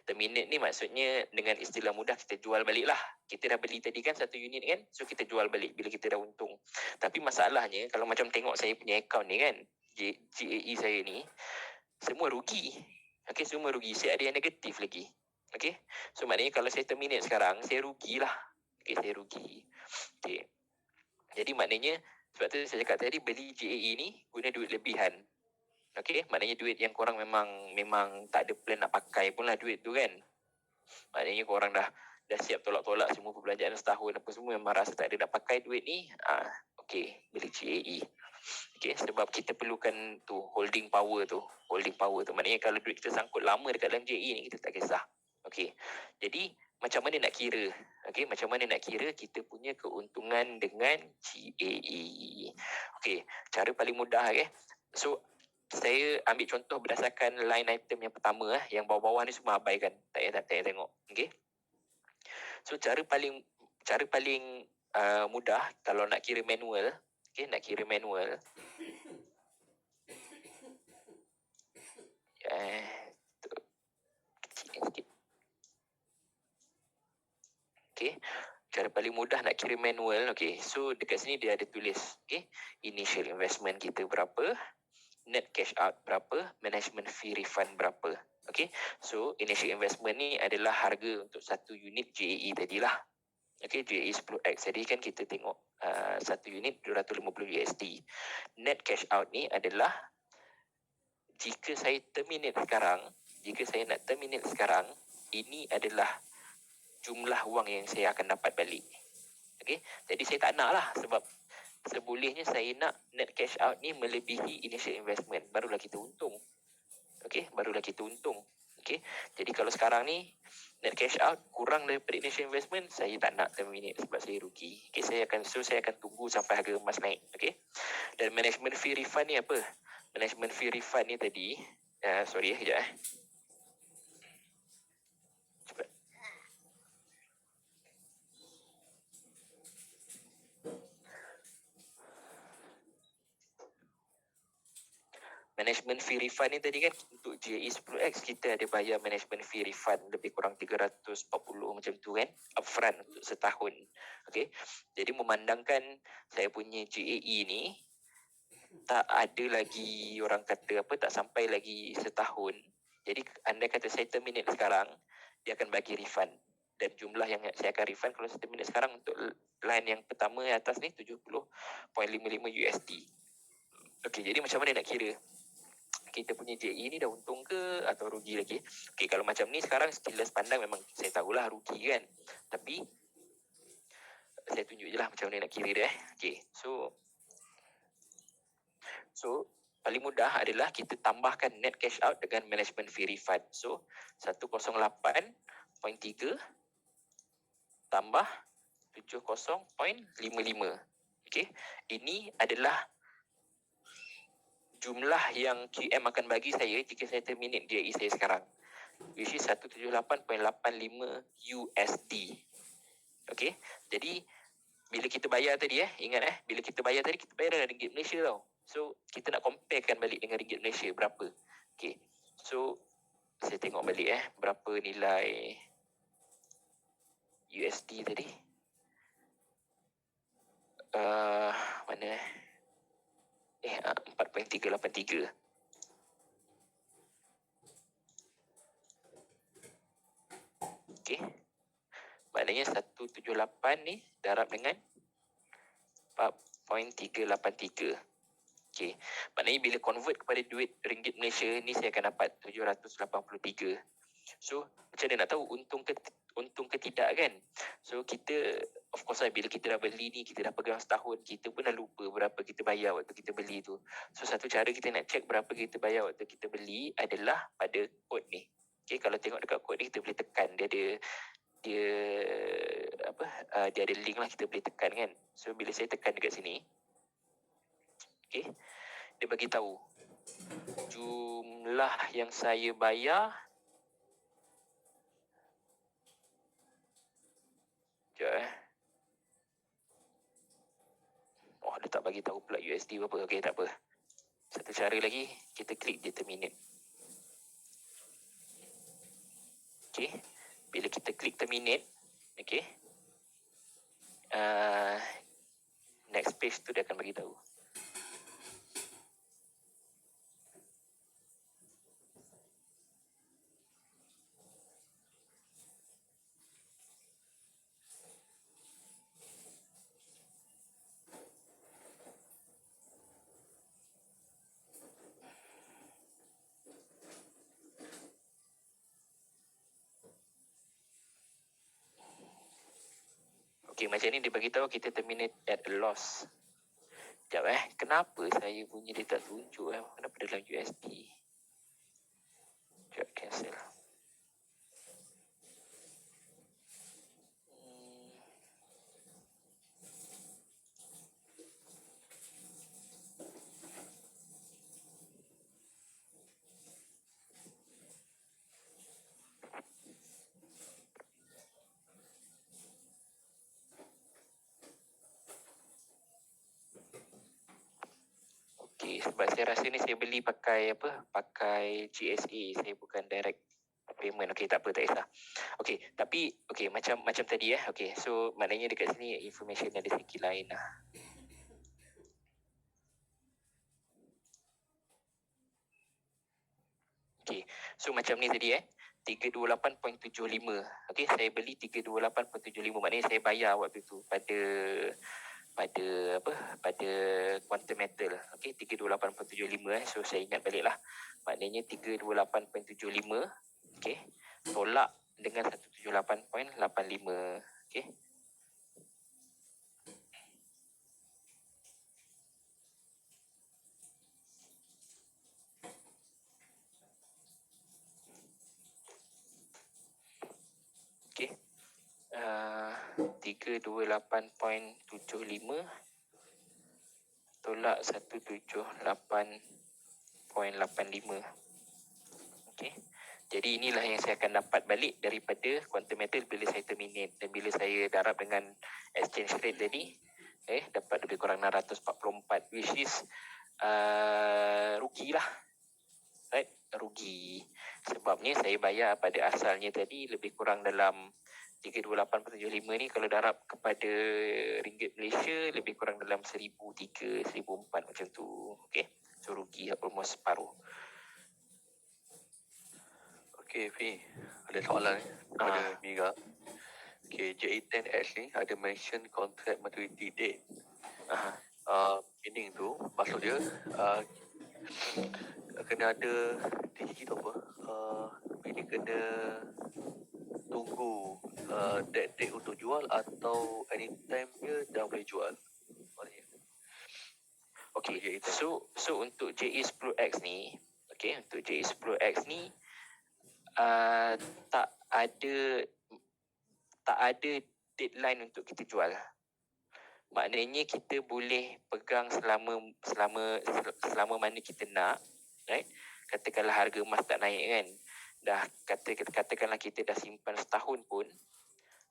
Terminate ni maksudnya dengan istilah mudah kita jual balik lah. Kita dah beli tadi kan satu unit kan, so kita jual balik bila kita dah untung. Tapi masalahnya kalau macam tengok saya punya account ni kan, GAE saya ni, semua rugi. Semua rugi. Saya ada yang negatif lagi. So maknanya kalau saya terminate sekarang, saya rugilah. Saya rugi. Jadi maknanya sebab tu saya cakap tadi beli JAE ni guna duit lebihan. Maknanya duit yang korang memang tak ada plan nak pakai pun lah duit tu kan. Maknanya korang dah siap tolak-tolak semua perbelanjaan setahun apa semua, memang rasa tak ada nak pakai duit ni. Beli JAE. Sebab kita perlukan tu holding power tu. Maknanya kalau duit kita sangkut lama dekat dalam JAE ni, kita tak kisah. Jadi macam mana nak kira? Macam mana nak kira kita punya keuntungan dengan GAE? Cara paling mudah So saya ambil contoh berdasarkan line item yang pertama yang bawah-bawah ni semua abaikan. Tak payah tengok. Okey. So cara paling mudah kalau nak kira manual, okey, nak kira manual. Kecilin sikit. Okey. Cara paling mudah nak kira manual, okey. So dekat sini dia ada tulis, okey, initial investment kita berapa, net cash out berapa, management fee refund berapa. Okey. So initial investment ni adalah harga untuk satu unit JAE tadilah. Okey, JAE 10X. Jadi kan kita tengok satu unit $250. Net cash out ni adalah jika saya nak terminate sekarang, ini adalah jumlah wang yang saya akan dapat balik. Okey, jadi saya tak nak lah, sebab sebolehnya saya nak net cash out ni melebihi initial investment, barulah kita untung. Okey, barulah kita untung. Okey, jadi kalau sekarang ni net cash out kurang daripada initial investment, saya tak nak terminate sebab saya rugi. Okey, saya akan tunggu sampai harga emas naik. Okey, dan management fee refund ni apa? Management fee refund ni tadi, sorry kejap cepat. Management fee refund ni tadi kan untuk JAE 10X kita ada bayar management fee refund lebih kurang 340 macam tu kan, upfront untuk setahun. Okey. Jadi memandangkan saya punya JAE ni tak ada lagi, orang kata apa, tak sampai lagi setahun. Jadi andai kata saya terminate sekarang, dia akan bagi refund. Dan jumlah yang saya akan refund kalau saya terminate sekarang untuk line yang pertama atas ni 70.55 USD. Okey, jadi macam mana nak kira kita punya JE ni dah untung ke atau rugi lagi? Okey, kalau macam ni sekarang sekilas pandang memang saya tahulah rugi kan. Tapi saya tunjuk je lah macam mana nak kira dia. Okey, so paling mudah adalah kita tambahkan net cash out dengan management fee refund. So 108.3 tambah 70.55. Okey, ini adalah jumlah yang QM akan bagi saya jika saya terminate JAE saya sekarang, which is 178.85 USD. Okey, jadi bila kita bayar tadi ingat bila kita bayar tadi kita bayar dengan ringgit Malaysia tau. So kita nak comparekan balik dengan ringgit Malaysia berapa. Okey, so saya tengok balik berapa nilai USD tadi. Mana 4.383. Okey, maknanya 178 ni darab dengan 4.383. Okey, maknanya bila convert kepada duit ringgit Malaysia ni saya akan dapat 783. So macam mana nak tahu untung ke tidak kan? So kita, of course lah, bila kita dah beli ni, kita dah pegang setahun, kita pun dah lupa berapa kita bayar waktu kita beli tu. So satu cara kita nak check berapa kita bayar waktu kita beli adalah pada kod ni. Okay, kalau tengok dekat kod ni kita boleh tekan, dia ada link lah, kita boleh tekan kan. So bila saya tekan dekat sini, okay, dia bagi tahu jumlah yang saya bayar. Sekejap Oh, dia tak bagi tahu pula USD berapa. Okey, tak apa. Satu cara lagi, kita klik je terminate. Okey, bila kita klik terminate, okey, next page tu dia akan bagi tahu. Okey, macam ni dia bagi tahu kita terminate at a loss. Sekejap kenapa saya punya dia tak tunjuk kenapa dalam USD? Sekejap, cancel. sebab saya rasa ni saya beli pakai pakai GSA, saya bukan direct payment. Okey, tak apa, tak kisah. Okey, tapi okey, macam tadi okey, so maknanya dekat sini information ada sikit lain lah. Okey, so macam ni tadi 328.75. Okey, saya beli 328.75, maknanya saya bayar waktu tu pada quantum metal. Okey, 328.75 so saya ingat baliklah. Maknanya 328.75, okey, tolak dengan 178.85. Okey. Okey. 328.75 tolak 178.85. Okey. Jadi inilah yang saya akan dapat balik daripada quantum metal bila saya terminate, dan bila saya darab dengan exchange rate tadi dapat lebih kurang 644, which is rugi lah. Right? Rugi. Sebabnya saya bayar pada asalnya tadi lebih kurang dalam 328.75 ni, kalau darab kepada ringgit Malaysia lebih kurang dalam 1,003, 1,004 macam tu. Okay, so rugi almost separuh. Okay, Fi, ada soalan daripada Mira. Okay, JA10X ni ada mention contract maturity date. Meaning tu, maksud dia kena ada DG tu apa? Ini kena tunggu that date untuk jual atau anytime dia dah boleh jual. Okay, so untuk JA10X ni, okay, untuk JA10X ni tak ada deadline untuk kita jual. Maknanya kita boleh pegang selama mana kita nak, right? Katakanlah harga emas tak naik kan, katakanlah kita dah simpan setahun pun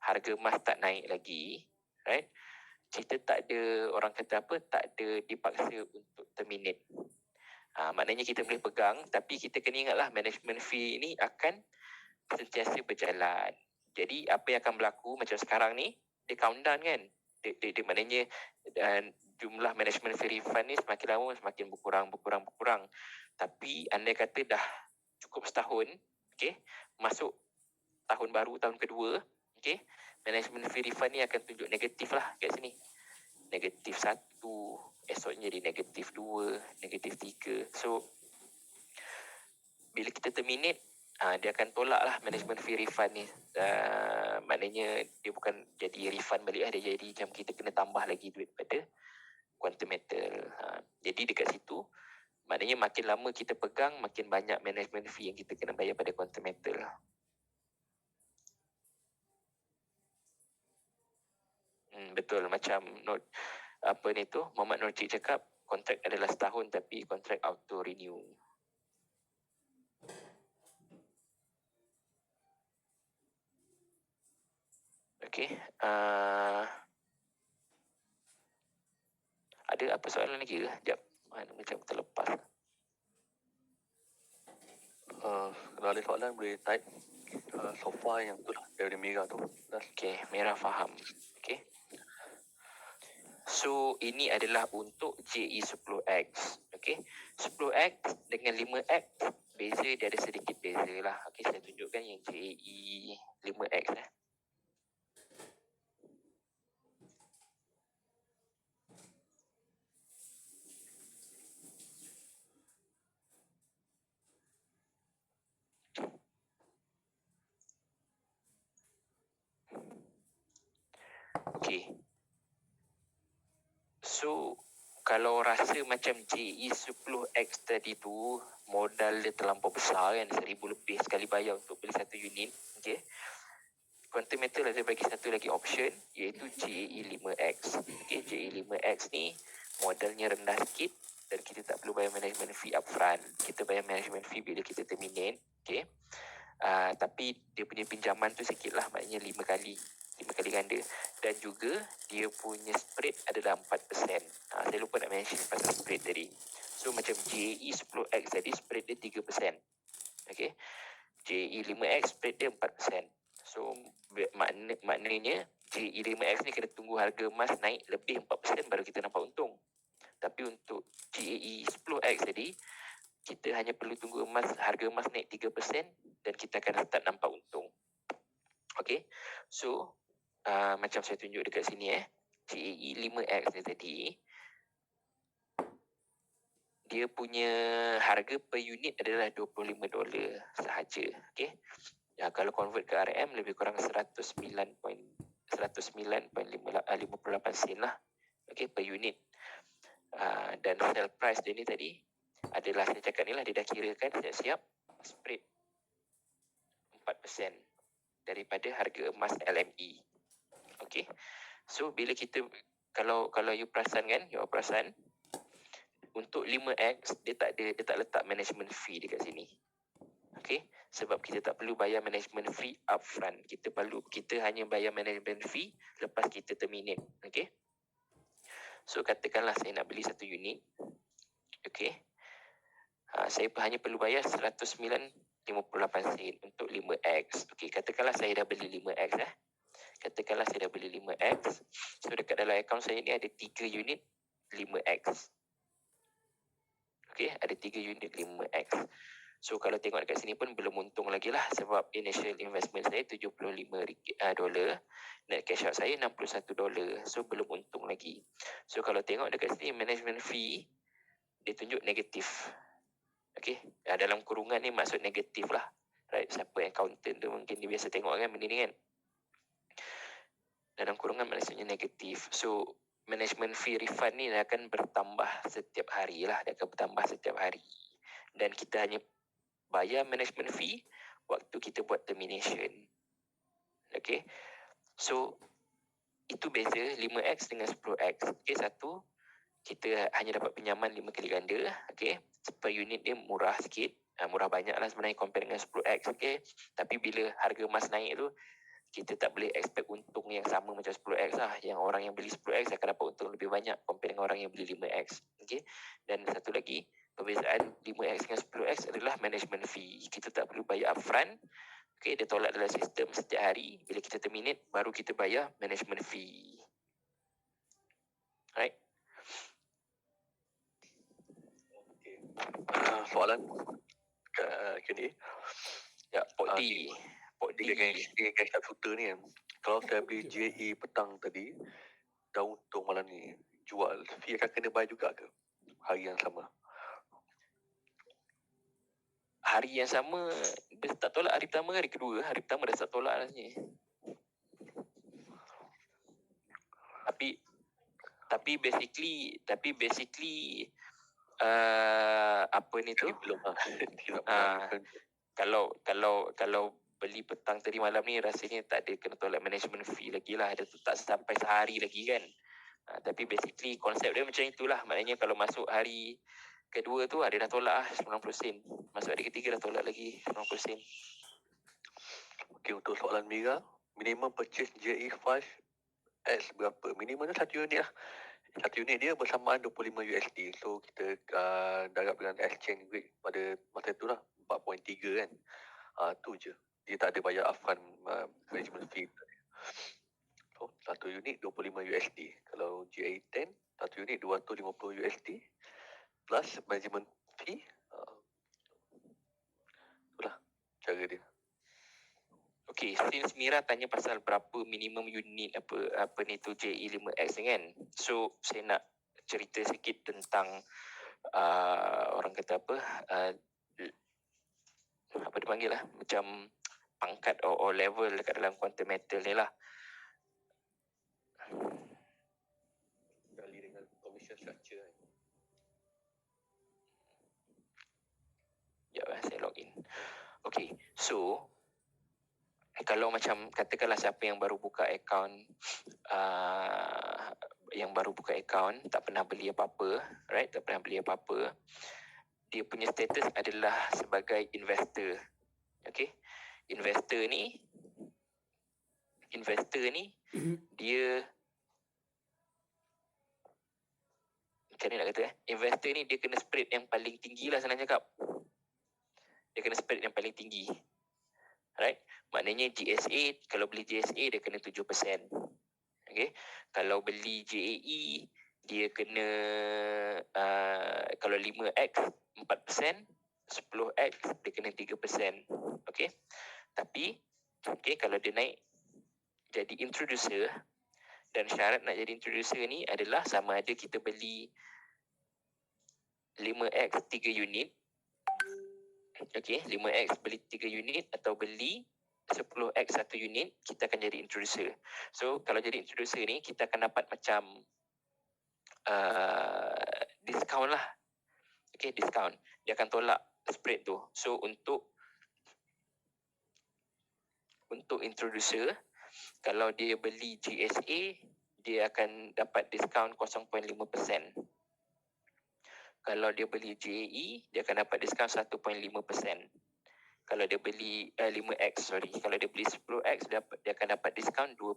harga emas tak naik lagi, right? Kita tak ada, orang kata apa, tak ada dipaksa untuk terminate. Maknanya kita boleh pegang, tapi kita kena ingatlah management fee ini akan sentiasa berjalan. Jadi apa yang akan berlaku macam sekarang ni, dia countdown kan. Dia maknanya jumlah management fee refund ni semakin lama semakin berkurang. Tapi andai kata dah cukup setahun, okay, masuk tahun baru, tahun kedua, okay, management fee refund ni akan tunjuk negatif lah kat sini. Negatif 1, esoknya jadi negatif 2, negatif 3. So bila kita terminate, dia akan tolak lah management fee refund ni. Maknanya dia bukan jadi refund balik lah, dia jadi macam kita kena tambah lagi duit pada quantum metal. Jadi dekat situ maknanya makin lama kita pegang, makin banyak management fee yang kita kena bayar pada quantum metal. Betul, macam Muhammad Nurcik cakap, kontrak adalah setahun tapi kontrak auto renew. Okey, ada apa soalan lagi ke? Sekejap, macam terlepas. Kalau ada soalan boleh type. So far yang tu lah dari Mira tu. Okey, Mira faham. Okey. So ini adalah untuk JE10X. Okey, 10X dengan 5X beza, dia ada sedikit beza lah. Okey, saya tunjukkan yang JE 5X Okey. So kalau rasa macam JE10X tadi tu modal dia terlampau besar kan, 1,000 lebih sekali bayar untuk beli satu unit. Okey, quantum metal ada bagi satu lagi option, iaitu JE5X. Okey, JE5X ni modalnya rendah sikit dan kita tak perlu bayar management fee upfront. Kita bayar management fee bila kita terminate. Okey, tapi dia punya pinjaman tu sikit lah, maknanya 5 kali ganda, dan juga dia punya spread adalah 4%. Saya lupa nak mention pasal spread tadi. So macam JAE 10X tadi spread dia 3%. Okay. JAE 5X spread dia 4%. So maknanya JAE 5X ni kena tunggu harga emas naik lebih 4% baru kita nampak untung. Tapi untuk JAE 10X tadi, kita hanya perlu tunggu harga emas naik 3% dan kita akan start nampak untung. Okay. So macam saya tunjuk dekat sini JAE 5X ni tadi, dia punya harga per unit adalah $25 sahaja. Okay. Ya, kalau convert ke RM lebih kurang 109.58 sen lah. Okay, per unit. Dan sell price dia ni tadi adalah, saya cakap ni lah, dia dah kirakan siap-siap spread 4% daripada harga emas LME. Okay. So bila kita, kalau you perasan kan, you perasan untuk 5X dia tak letak management fee dekat sini. Okay, sebab kita tak perlu bayar management fee upfront. Kita hanya bayar management fee lepas kita terminate. Okay. So katakanlah saya nak beli 1 unit. Okay. Saya hanya perlu bayar 109.58 sen untuk 5X. Okay, katakanlah saya dah beli 5X Katakanlah saya dah beli 5X. So dekat dalam akaun saya ni ada 3 unit 5X. Okay, ada 3 unit 5X. So kalau tengok dekat sini pun belum untung lagi lah, sebab initial investment saya $75, net cash out saya $61. So belum untung lagi. So kalau tengok dekat sini management fee, dia tunjuk negatif. Okay, dalam kurungan ni maksud negatif lah. Right, siapa accountant tu mungkin dia biasa tengok kan benda ni kan. Dalam kurungan maksudnya negatif. So management fee refund ni akan bertambah setiap hari lah. Dia akan bertambah setiap hari. Dan kita hanya bayar management fee waktu kita buat termination. Okay. So itu beza 5X dengan 10X. Okay, satu, kita hanya dapat pinjaman 5 kali ganda. Okay. Per unit dia murah sikit. Murah banyak lah sebenarnya compare dengan 10X. Okay. Tapi bila harga emas naik tu, kita tak boleh expect untung yang sama macam 10X lah. Yang orang yang beli 10X akan dapat untung lebih banyak compare dengan orang yang beli 5X. Okay. Dan satu lagi, perbezaan 5X dengan 10X adalah management fee. Kita tak perlu bayar upfront. Okay, dia tolak dalam sistem setiap hari. Bila kita terminate, baru kita bayar management fee. Right? Okay. Soalan Kini. Ya, Pok D. Dia kan shooter ni kan. Kalau saya beli JE petang tadi, dah untung malam ni, jual, fee akan kena bayar juga ke hari yang sama? Hari yang sama, dia tak tolak hari pertama ke hari kedua? Hari pertama dah start tolak lah sebenarnya. Tapi basically apa ni tu? Belum Kalau beli petang tadi malam ni, rasanya tak ada kena tolak management fee lagi lah. Dia tak sampai sehari lagi kan. Tapi basically konsep dia macam itulah. Maknanya kalau masuk hari kedua tu dia dah tolak 90 sen. Masuk hari ketiga dah tolak lagi 90 sen. Okey, untuk soalan Mira, minimum purchase JE5X berapa? Minimum tu 1 unit lah. 1 unit dia bersamaan $25. So kita darab dengan exchange rate pada masa tu lah 4.3 kan. Tu je. Dia tak ada bayar upfront management fee. So 1 unit $25. Kalau JA10 1 unit $250 plus management fee. Itulah cara dia. Okay, since Mira tanya pasal berapa minimum unit apa ni tu JE5X kan. So saya nak cerita sikit tentang orang kata apa dia panggil lah, macam pangkat or level dekat dalam quantum metal ni lah. Kali dengan commission structure kan. Ya, saya login. Okay, so kalau macam katakanlah siapa yang baru buka account, tak pernah beli apa-apa, right? Tak pernah beli apa-apa. Dia punya status adalah sebagai investor. Okay? Investor ni dia macam ni nak kata investor ni dia kena spread yang paling tinggi lah, senang cakap. Dia kena spread yang paling tinggi. Right? Maknanya GSA, kalau beli GSA dia kena 7%. Okay? Kalau beli JAE dia kena kalau 5x 4%, 10x dia kena 3%. Okay? Tapi kalau dia naik jadi introducer, dan syarat nak jadi introducer ni adalah sama ada kita beli 5x 3 unit. Okay, 5x beli 3 unit atau beli 10x 1 unit, kita akan jadi introducer. So, kalau jadi introducer ni, kita akan dapat macam discount lah. Okay, discount. Dia akan tolak spread tu. So, untuk introducer, kalau dia beli GSA, dia akan dapat diskaun 0.5%. Kalau dia beli JAE, dia akan dapat diskaun 1.5%. Kalau dia beli 5X, kalau dia beli 10X, dia akan dapat diskaun 2%.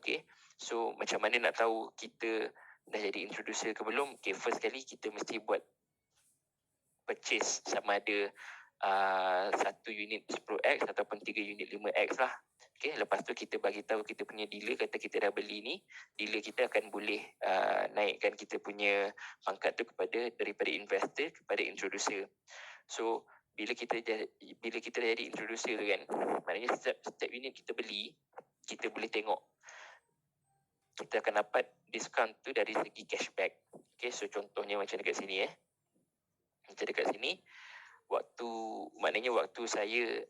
Okay, so macam mana nak tahu kita dah jadi introducer ke belum? Okay, first kali kita mesti buat purchase sama ada 1 unit 10X ataupun 3 unit 5X lah. Okay, lepas tu kita bagi tahu kita punya dealer, kata kita dah beli ni, dealer kita akan boleh naikkan kita punya pangkat tu daripada investor kepada introducer. So bila kita dah jadi introducer tu kan, maknanya setiap unit kita beli, kita boleh tengok kita akan dapat diskaun tu dari segi cashback. Okay, so contohnya macam dekat sini macam dekat sini, maknanya waktu saya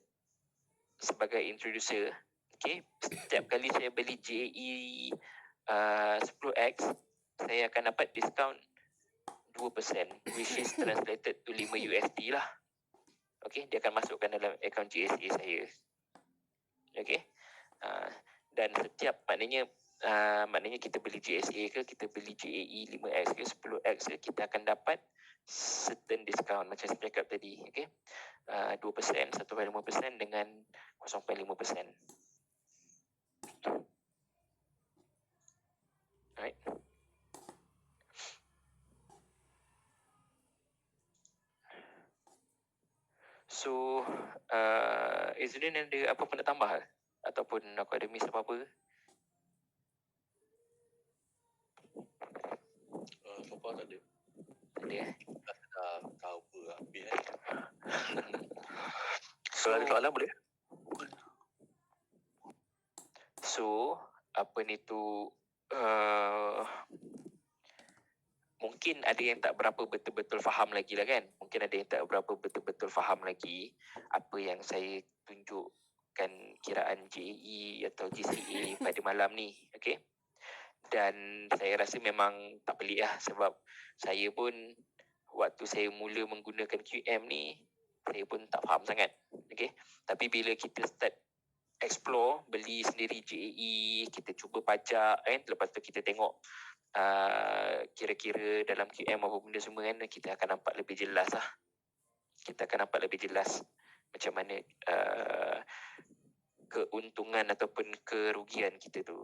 sebagai introducer, okay, setiap kali saya beli JAE 10X, saya akan dapat diskaun 2%, which is translated to 5 USD lah. Okay, dia akan masukkan dalam akaun GSA saya. Okay, dan setiap maknanya kita beli GSA ke, kita beli JAE 5X ke, 10X ke, kita akan dapat certain discount macam saya cakap tadi. Okay, 2%, 1.5% dengan 0.5%. Alright. So, Izzuddin ada apa pun nak tambah ataupun aku ada miss apa-apa? So far tak ada. Ada Dah cover habis Kalau ada soalan boleh? So, apa ni tu, mungkin ada yang tak berapa betul-betul faham lagi lah kan. Mungkin ada yang tak berapa betul-betul faham lagi apa yang saya tunjukkan kiraan JAE atau GCA pada malam ni. Okay. Dan saya rasa memang tak pelik lah, sebab saya pun waktu saya mula menggunakan QM ni, saya pun tak faham sangat. Okay. Tapi bila kita start explore, beli sendiri JAE, kita cuba pajak kan, lepas tu kita tengok kira-kira dalam QM apa benda semua kan, kita akan nampak lebih jelas lah. Kita akan nampak lebih jelas macam mana keuntungan ataupun kerugian kita tu.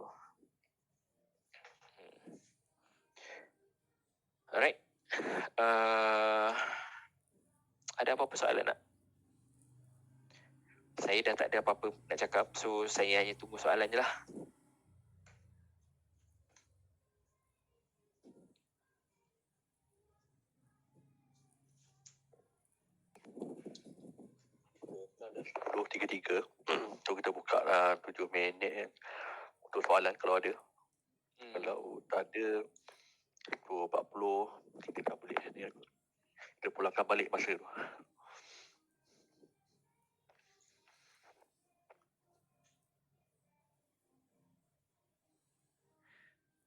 Alright. Ada apa-apa soalan tak? Saya dah tak ada apa-apa nak cakap, so saya hanya tunggu soalan je lah. Dah 10.33. So kita buka lah 7 minit untuk soalan kalau ada. Kalau tak ada 10.40 kita tak boleh ni. Kita pulangkan balik masa tu.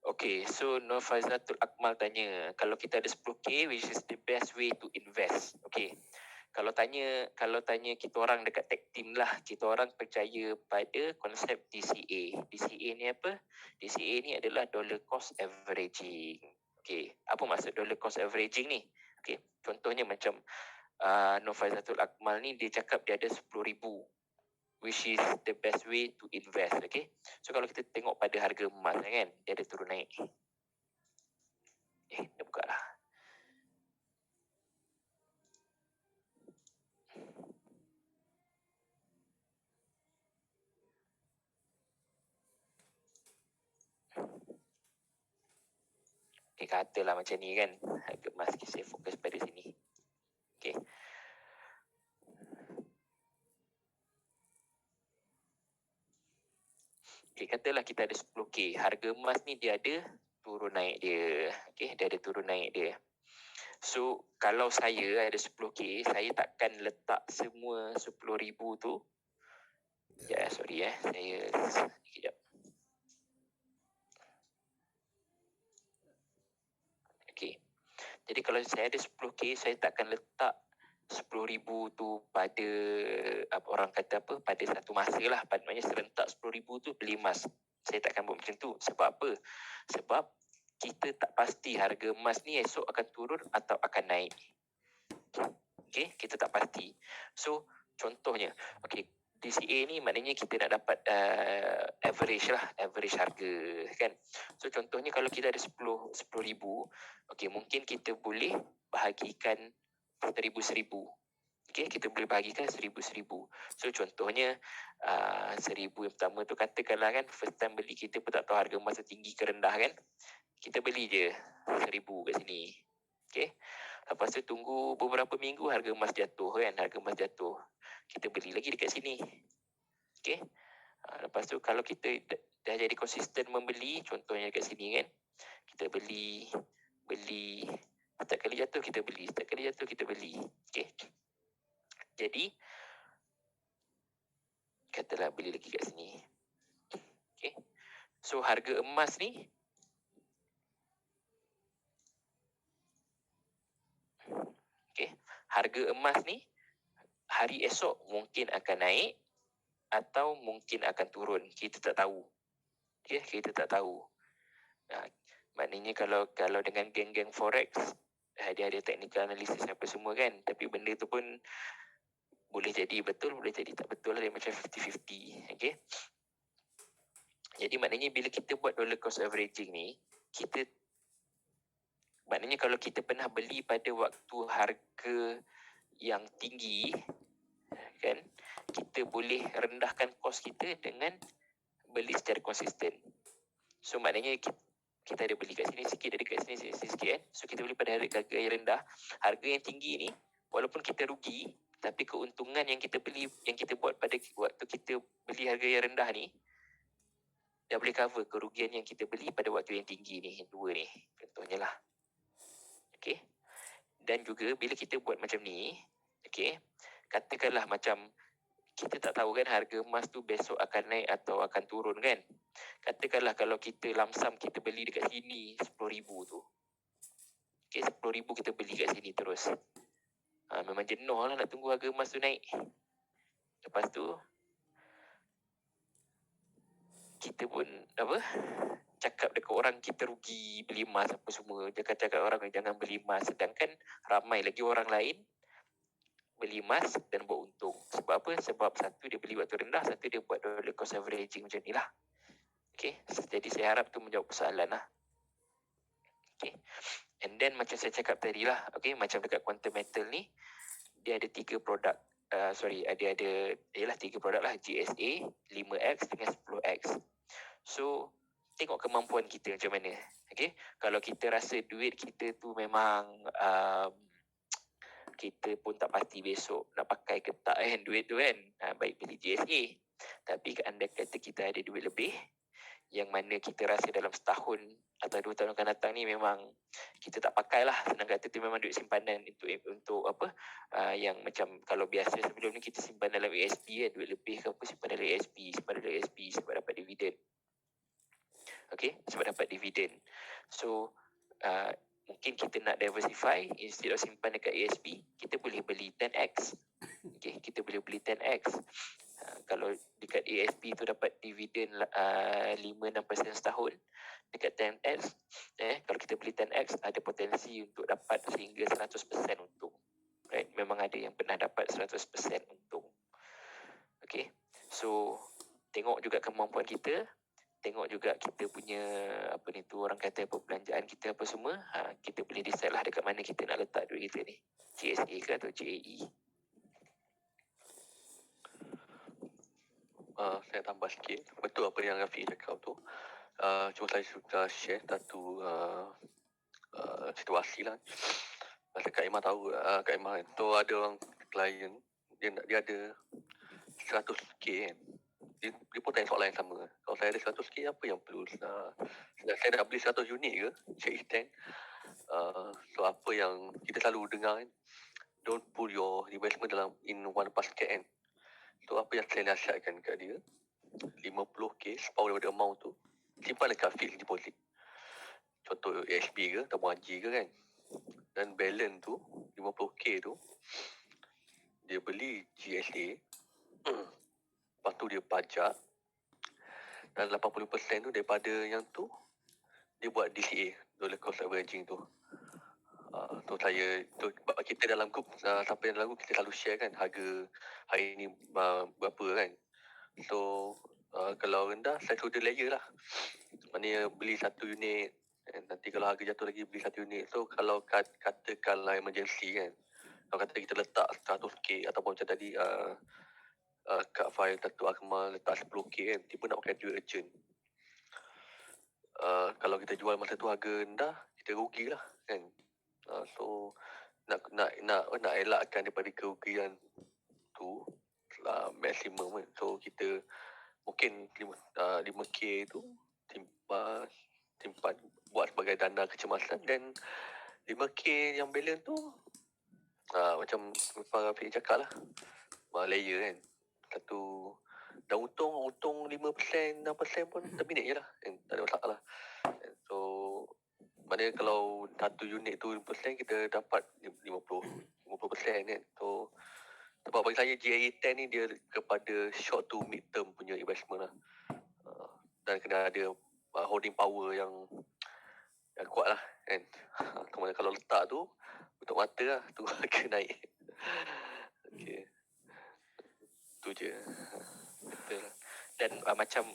Okay, so Nur Faizatul Akmal tanya, kalau kita ada 10k, which is the best way to invest? Okay, kalau tanya kita orang dekat tech team lah, kita orang percaya pada konsep DCA. DCA ni apa? DCA ni adalah dollar cost averaging. Okay, apa maksud dollar cost averaging ni? Okay, contohnya macam Nur Faizatul Akmal ni, dia cakap dia ada 10,000, which is the best way to invest. Okay, so kalau kita tengok pada harga emas kan, dia ada turun naik. Kita buka lah. Katalah macam ni kan, harga emas saya fokus pada sini. Okay. Katalah kita ada 10K. Harga emas ni dia ada turun naik dia. Okay, dia ada turun naik dia. So, kalau saya ada 10K, saya takkan letak semua 10,000 tu. Ya, sorry saya sekejap. Okay. Jadi kalau saya ada 10K, saya takkan letak 10,000 tu pada orang kata apa, pada satu masa lah. Maknanya serentak 10,000 tu beli emas. Saya takkan buat macam tu. Sebab apa? Sebab kita tak pasti harga emas ni esok akan turun atau akan naik. Okay, kita tak pasti. So, contohnya, okay, DCA ni maknanya kita nak dapat average harga kan. So, contohnya kalau kita ada 10,000, okay, mungkin kita boleh bahagikan 1,000. Okay, kita boleh bahagikan 1,000. So, contohnya 1,000 yang pertama tu katakanlah kan, first time beli kita pun tak tahu harga emas tu tinggi ke rendah kan. Kita beli je 1,000 kat sini. Okay. Lepas tu tunggu beberapa minggu harga emas jatuh kan. Harga emas jatuh. Kita beli lagi dekat sini. Okay. Lepas tu kalau kita dah jadi konsisten membeli, contohnya dekat sini kan. Kita beli. Setiap kali jatuh kita beli. Setiap kali jatuh kita beli. Okay. Jadi, katalah beli lagi kat sini. Okay. So harga emas ni, okay, harga emas ni hari esok mungkin akan naik atau mungkin akan turun. Kita tak tahu. Okay, kita tak tahu. Maknanya kalau dengan geng-geng forex, dia ada technical analysis apa semua kan. Tapi benda tu pun boleh jadi betul, boleh jadi tak betul lah. Dia macam 50-50. Okay. Jadi maknanya bila kita buat dollar cost averaging ni, maknanya kalau kita pernah beli pada waktu harga yang tinggi, kan, kita boleh rendahkan kos kita dengan beli secara konsisten. So maknanya kita ada beli kat sini sikit, ada kat sini sikit kan. So kita beli pada harga yang rendah. Harga yang tinggi ni, walaupun kita rugi, tapi keuntungan yang kita beli, yang kita buat pada waktu kita beli harga yang rendah ni, dah boleh cover kerugian yang kita beli pada waktu yang tinggi ni, yang dua ni. Contohnya lah. Okay. Dan juga bila kita buat macam ni, okay, katakanlah macam kita tak tahu kan harga emas tu besok akan naik atau akan turun kan. Katakanlah kalau kita lamsam kita beli dekat sini 10,000 tu. Okay, 10,000 kita beli kat sini terus. Memang jenuh lah nak tunggu harga emas tu naik. Lepas tu, kita pun cakap dekat orang kita rugi beli emas apa semua. Cakap orang jangan beli emas. Sedangkan ramai lagi orang lain beli emas dan buat untung. Sebab apa? Sebab satu dia beli waktu rendah, satu dia buat dollar cost averaging macam ni lah. Okay, jadi saya harap tu menjawab persoalan lah. Okay, and then macam saya cakap tadi lah, okay, macam dekat quantum metal ni, dia ada 3 produk. Ada 3 produk lah, GSA, 5X dengan 10X. So, tengok kemampuan kita macam mana. Okay, kalau kita rasa duit kita tu memang kita pun tak pasti besok nak pakai ke tak kan duit tu kan, baik beli GSA. Tapi anda kata kita ada duit lebih, yang mana kita rasa dalam setahun atau 2 tahun akan datang ni memang kita tak pakai lah. Senang kata tu memang duit simpanan untuk apa, yang macam kalau biasa sebelum ni kita simpan dalam ASP kan, duit lebih ke apa simpan dalam ASP sebab dapat dividen. Okay, sebab dapat dividen. So mungkin kita nak diversify, instead of simpan dekat ASP, kita boleh beli 10X. Okay, kita boleh beli 10X. Kalau dekat ASP tu dapat dividen 5-6% setahun, dekat 10X, kalau kita beli 10X, ada potensi untuk dapat sehingga 100% untung. Right? Memang ada yang pernah dapat 100% untung. Okay, so tengok juga kemampuan kita. tengok juga kita punya apa ni tu, orang kata perbelanjaan kita apa semua, kita boleh decide lah dekat mana kita nak letak duit kita ni, GSA ke atau JAE. Saya tambah sikit, betul apa yang Rafiq cakap tu. Cuma saya suka share satu situasi lah. Masa Kak Imah tahu, Kak Imah tu ada orang klien, dia ada 100k kan. Dia pun tanya soalan yang sama. Kalau saya ada 100k, apa yang perlu? Saya nak beli 100 unit ke? CX10. So apa yang kita selalu dengar kan, don't put your investment in one basket kan. So apa yang saya nasihatkan kat dia, 50k separuh daripada amount tu, simpan dekat fixed deposit. Contoh ASB ke, tabung haji ke kan. Dan balance tu, 50k tu, dia beli GSA, lepas tu dia pajak, dan 80% tu daripada yang tu, dia buat DCA, dollar cost averaging tu. Tu kita dalam group, siapa yang dalam group, kita selalu share kan harga hari ni berapa kan. So kalau rendah, saya suruh dia layer lah. Maknanya beli satu unit, nanti kalau harga jatuh lagi beli satu unit. So kalau katakanlah emergency kan, kalau kata kita letak 100k ataupun macam tadi Kak Fahil Datuk Akmal letak 10k kan, tiba nak pakai duit urgent. Kalau kita jual masa tu harga rendah, kita rugilah kan. So nak elakkan daripada kerugian tu maksimum kan. So kita mungkin 5k tu simpan buat sebagai dana kecemasan, dan 5k yang balance tu macam Rafiq cakap lah, layer kan. Satu dan untung 5%, 6% pun terminate je lah kan, tak ada masalah. So maknanya kalau satu unit tu 5%, kita dapat 50% kan. So sebab bagi saya GIA10 ni dia kepada short to mid term punya investment lah. Dan kena ada holding power yang kuat lah kan. Kalau letak tu untuk mata lah, tu harga naik. Okay, tu je. Betul. Dan macam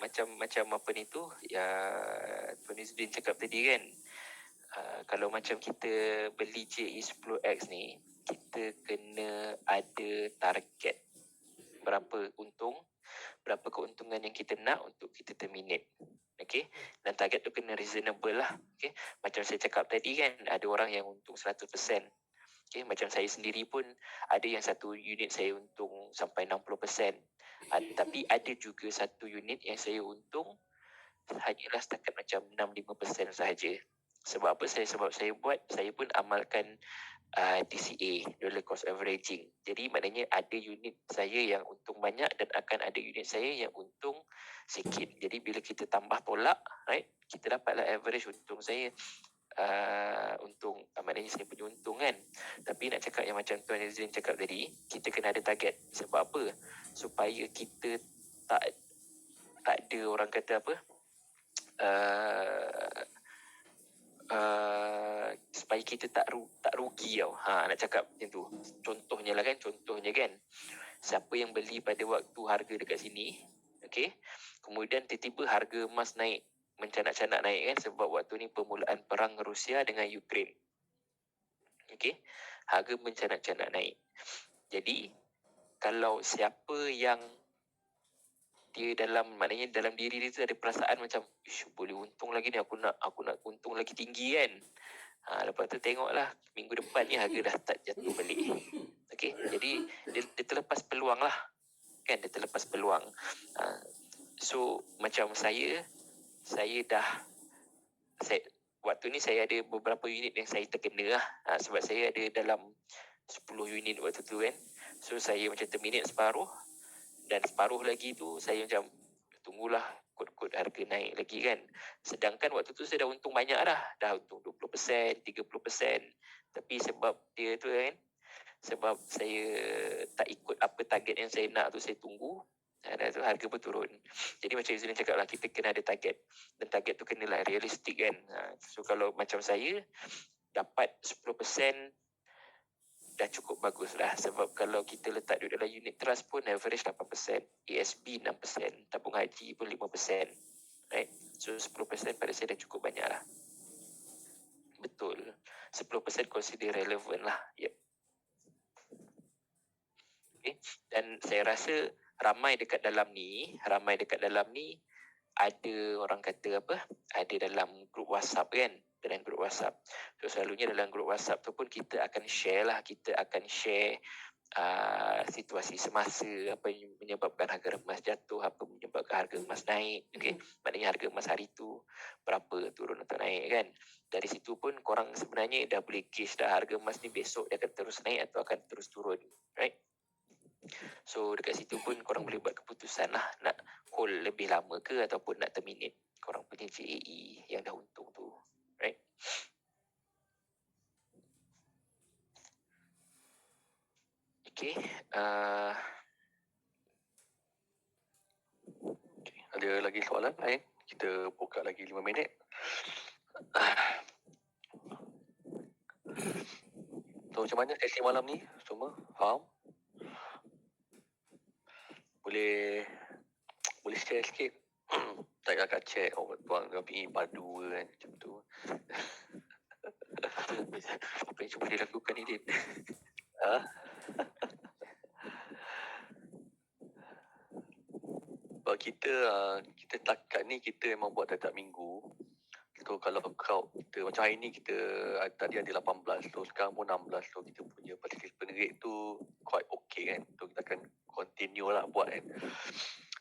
apa ni tu ya Tuan Izzuddin cakap tadi kan, kalau macam kita beli JE10X ni, kita kena ada target berapa berapa keuntungan yang kita nak untuk kita terminate. Okay, dan target tu kena reasonable lah. Okay, macam saya cakap tadi kan, ada orang yang untung 100%. Okay, macam saya sendiri pun ada yang satu unit saya untung sampai 60%. Tapi ada juga satu unit yang saya untung hanyalah setakat macam 6-5% sahaja. Sebab apa? Sebab saya pun amalkan DCA, dollar cost averaging. Jadi maknanya ada unit saya yang untung banyak dan akan ada unit saya yang untung sikit. Jadi bila kita tambah tolak, right, kita dapatlah average untung saya. Maknanya saya punya untung kan. Tapi nak cakap yang macam Tuan Izzuddin cakap tadi, kita kena ada target. Sebab apa? Supaya kita tak ada orang kata apa, supaya kita tak rugi tau. Nak cakap macam tu. Contohnya kan, siapa yang beli pada waktu harga dekat sini, okay, kemudian tiba-tiba harga emas naik, mencanak-canak naik kan, sebab waktu ni permulaan perang Rusia dengan Ukraine. Okay, harga mencanak-canak naik. Jadi kalau siapa yang dia maknanya dalam diri dia tu ada perasaan macam, boleh untung lagi ni, aku nak untung lagi tinggi kan. Lepas tu tengoklah minggu depan ni harga dah start jatuh balik. Okay, jadi dia terlepas peluang lah kan, dia terlepas peluang. So macam saya waktu ni saya ada beberapa unit yang saya terkena lah. Sebab saya ada dalam 10 unit waktu tu kan. So saya macam terminate separuh, dan separuh lagi tu saya macam tunggulah kod-kod harga naik lagi kan. Sedangkan waktu tu saya dah untung banyak dah untung 20%, 30%. Tapi sebab dia tu kan, sebab saya tak ikut apa target yang saya nak tu, saya tunggu, dan tu harga pun turun. Jadi macam Izzuddin cakap lah, kita kena ada target, dan target tu kena lah realistik kan. So kalau macam saya dapat 10% dah cukup bagus lah. Sebab kalau kita letak duit dalam unit trust pun average 8%, ASB 6%, tabung haji pun 5%. right? So 10% pada saya dah cukup banyak lah. Betul, 10% consider relevant lah. Yep. Okay. Dan saya rasa ramai dekat dalam ni ada orang kata apa, ada dalam grup WhatsApp kan, dalam grup WhatsApp. So selalunya dalam grup WhatsApp tu pun kita akan share situasi semasa, apa yang menyebabkan harga emas jatuh, apa menyebabkan harga emas naik, okay? Maknanya harga emas hari tu berapa turun atau naik kan. Dari situ pun korang sebenarnya dah boleh gauge dah harga emas ni besok dia akan terus naik atau akan terus turun, right? So dekat situ pun korang boleh buat keputusan lah, nak hold lebih lama ke ataupun nak terminate korang punya JAE yang dah untung tu, right? Okay, Okay. Ada lagi soalan lain? Kita buka lagi 5 minit. So macam mana sesi malam ni? Semua faham? Boleh share sikit? Tak payah kat chat, tuan pergi padu kan, macam tu. apa yang cuba dilakukan ni, Din? Ha? Sebab kita takat ni kita memang buat setiap minggu. So kalau crowd kita macam hari ni kita tadi ada 18, so sekarang pun 16, so kita punya participant rate tu quite okay kan. So kita akan continue lah buat kan.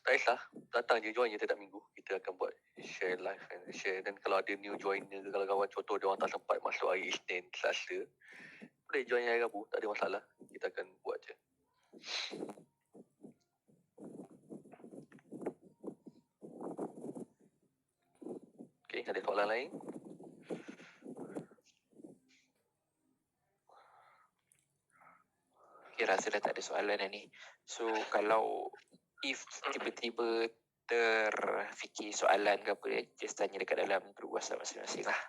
Tak kisah, datang je join je setiap minggu. Kita akan buat share live and share. Dan kalau ada new joiner, kalau kawan contoh dia orang tak sempat masuk hari Isnin, Selasa, boleh join hari Rabu, tak ada masalah. Kita akan buat je. Okay, ada soalan lain? Okay, rasa dah tak ada soalan dah ni. So kalau if tiba-tiba terfikir soalan ke apa, just tanya dekat dalam grup WhatsApp masing-masing lah.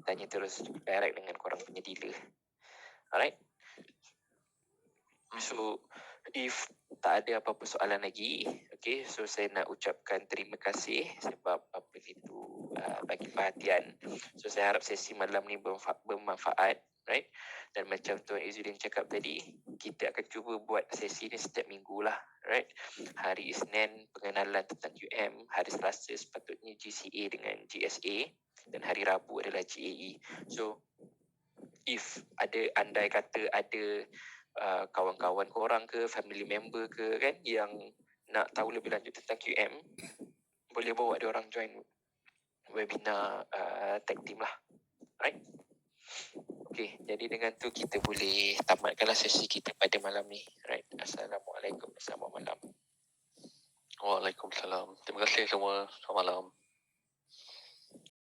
Tanya terus direct dengan korang punya dealer. Alright? So if tak ada apa-apa soalan lagi, okay, so saya nak ucapkan terima kasih sebab apa itu bagi perhatian. So saya harap sesi malam ni bermanfaat, right? Dan macam Tuan Izzuddin cakap tadi, kita akan cuba buat sesi ni setiap minggu lah, right? Hari Isnin pengenalan tentang UM, hari Selasa sepatutnya GCA dengan GSA, dan hari Rabu adalah GAE. So if andai kata ada kawan-kawan korang ke, family member ke kan, yang nak tahu lebih lanjut tentang QM, boleh bawa dia orang join webinar tag team lah, right? Okay, jadi dengan tu kita boleh tamatkanlah sesi kita pada malam ni, right? Assalamualaikum, selamat malam. Waalaikumsalam. Terima kasih semua. Selamat malam.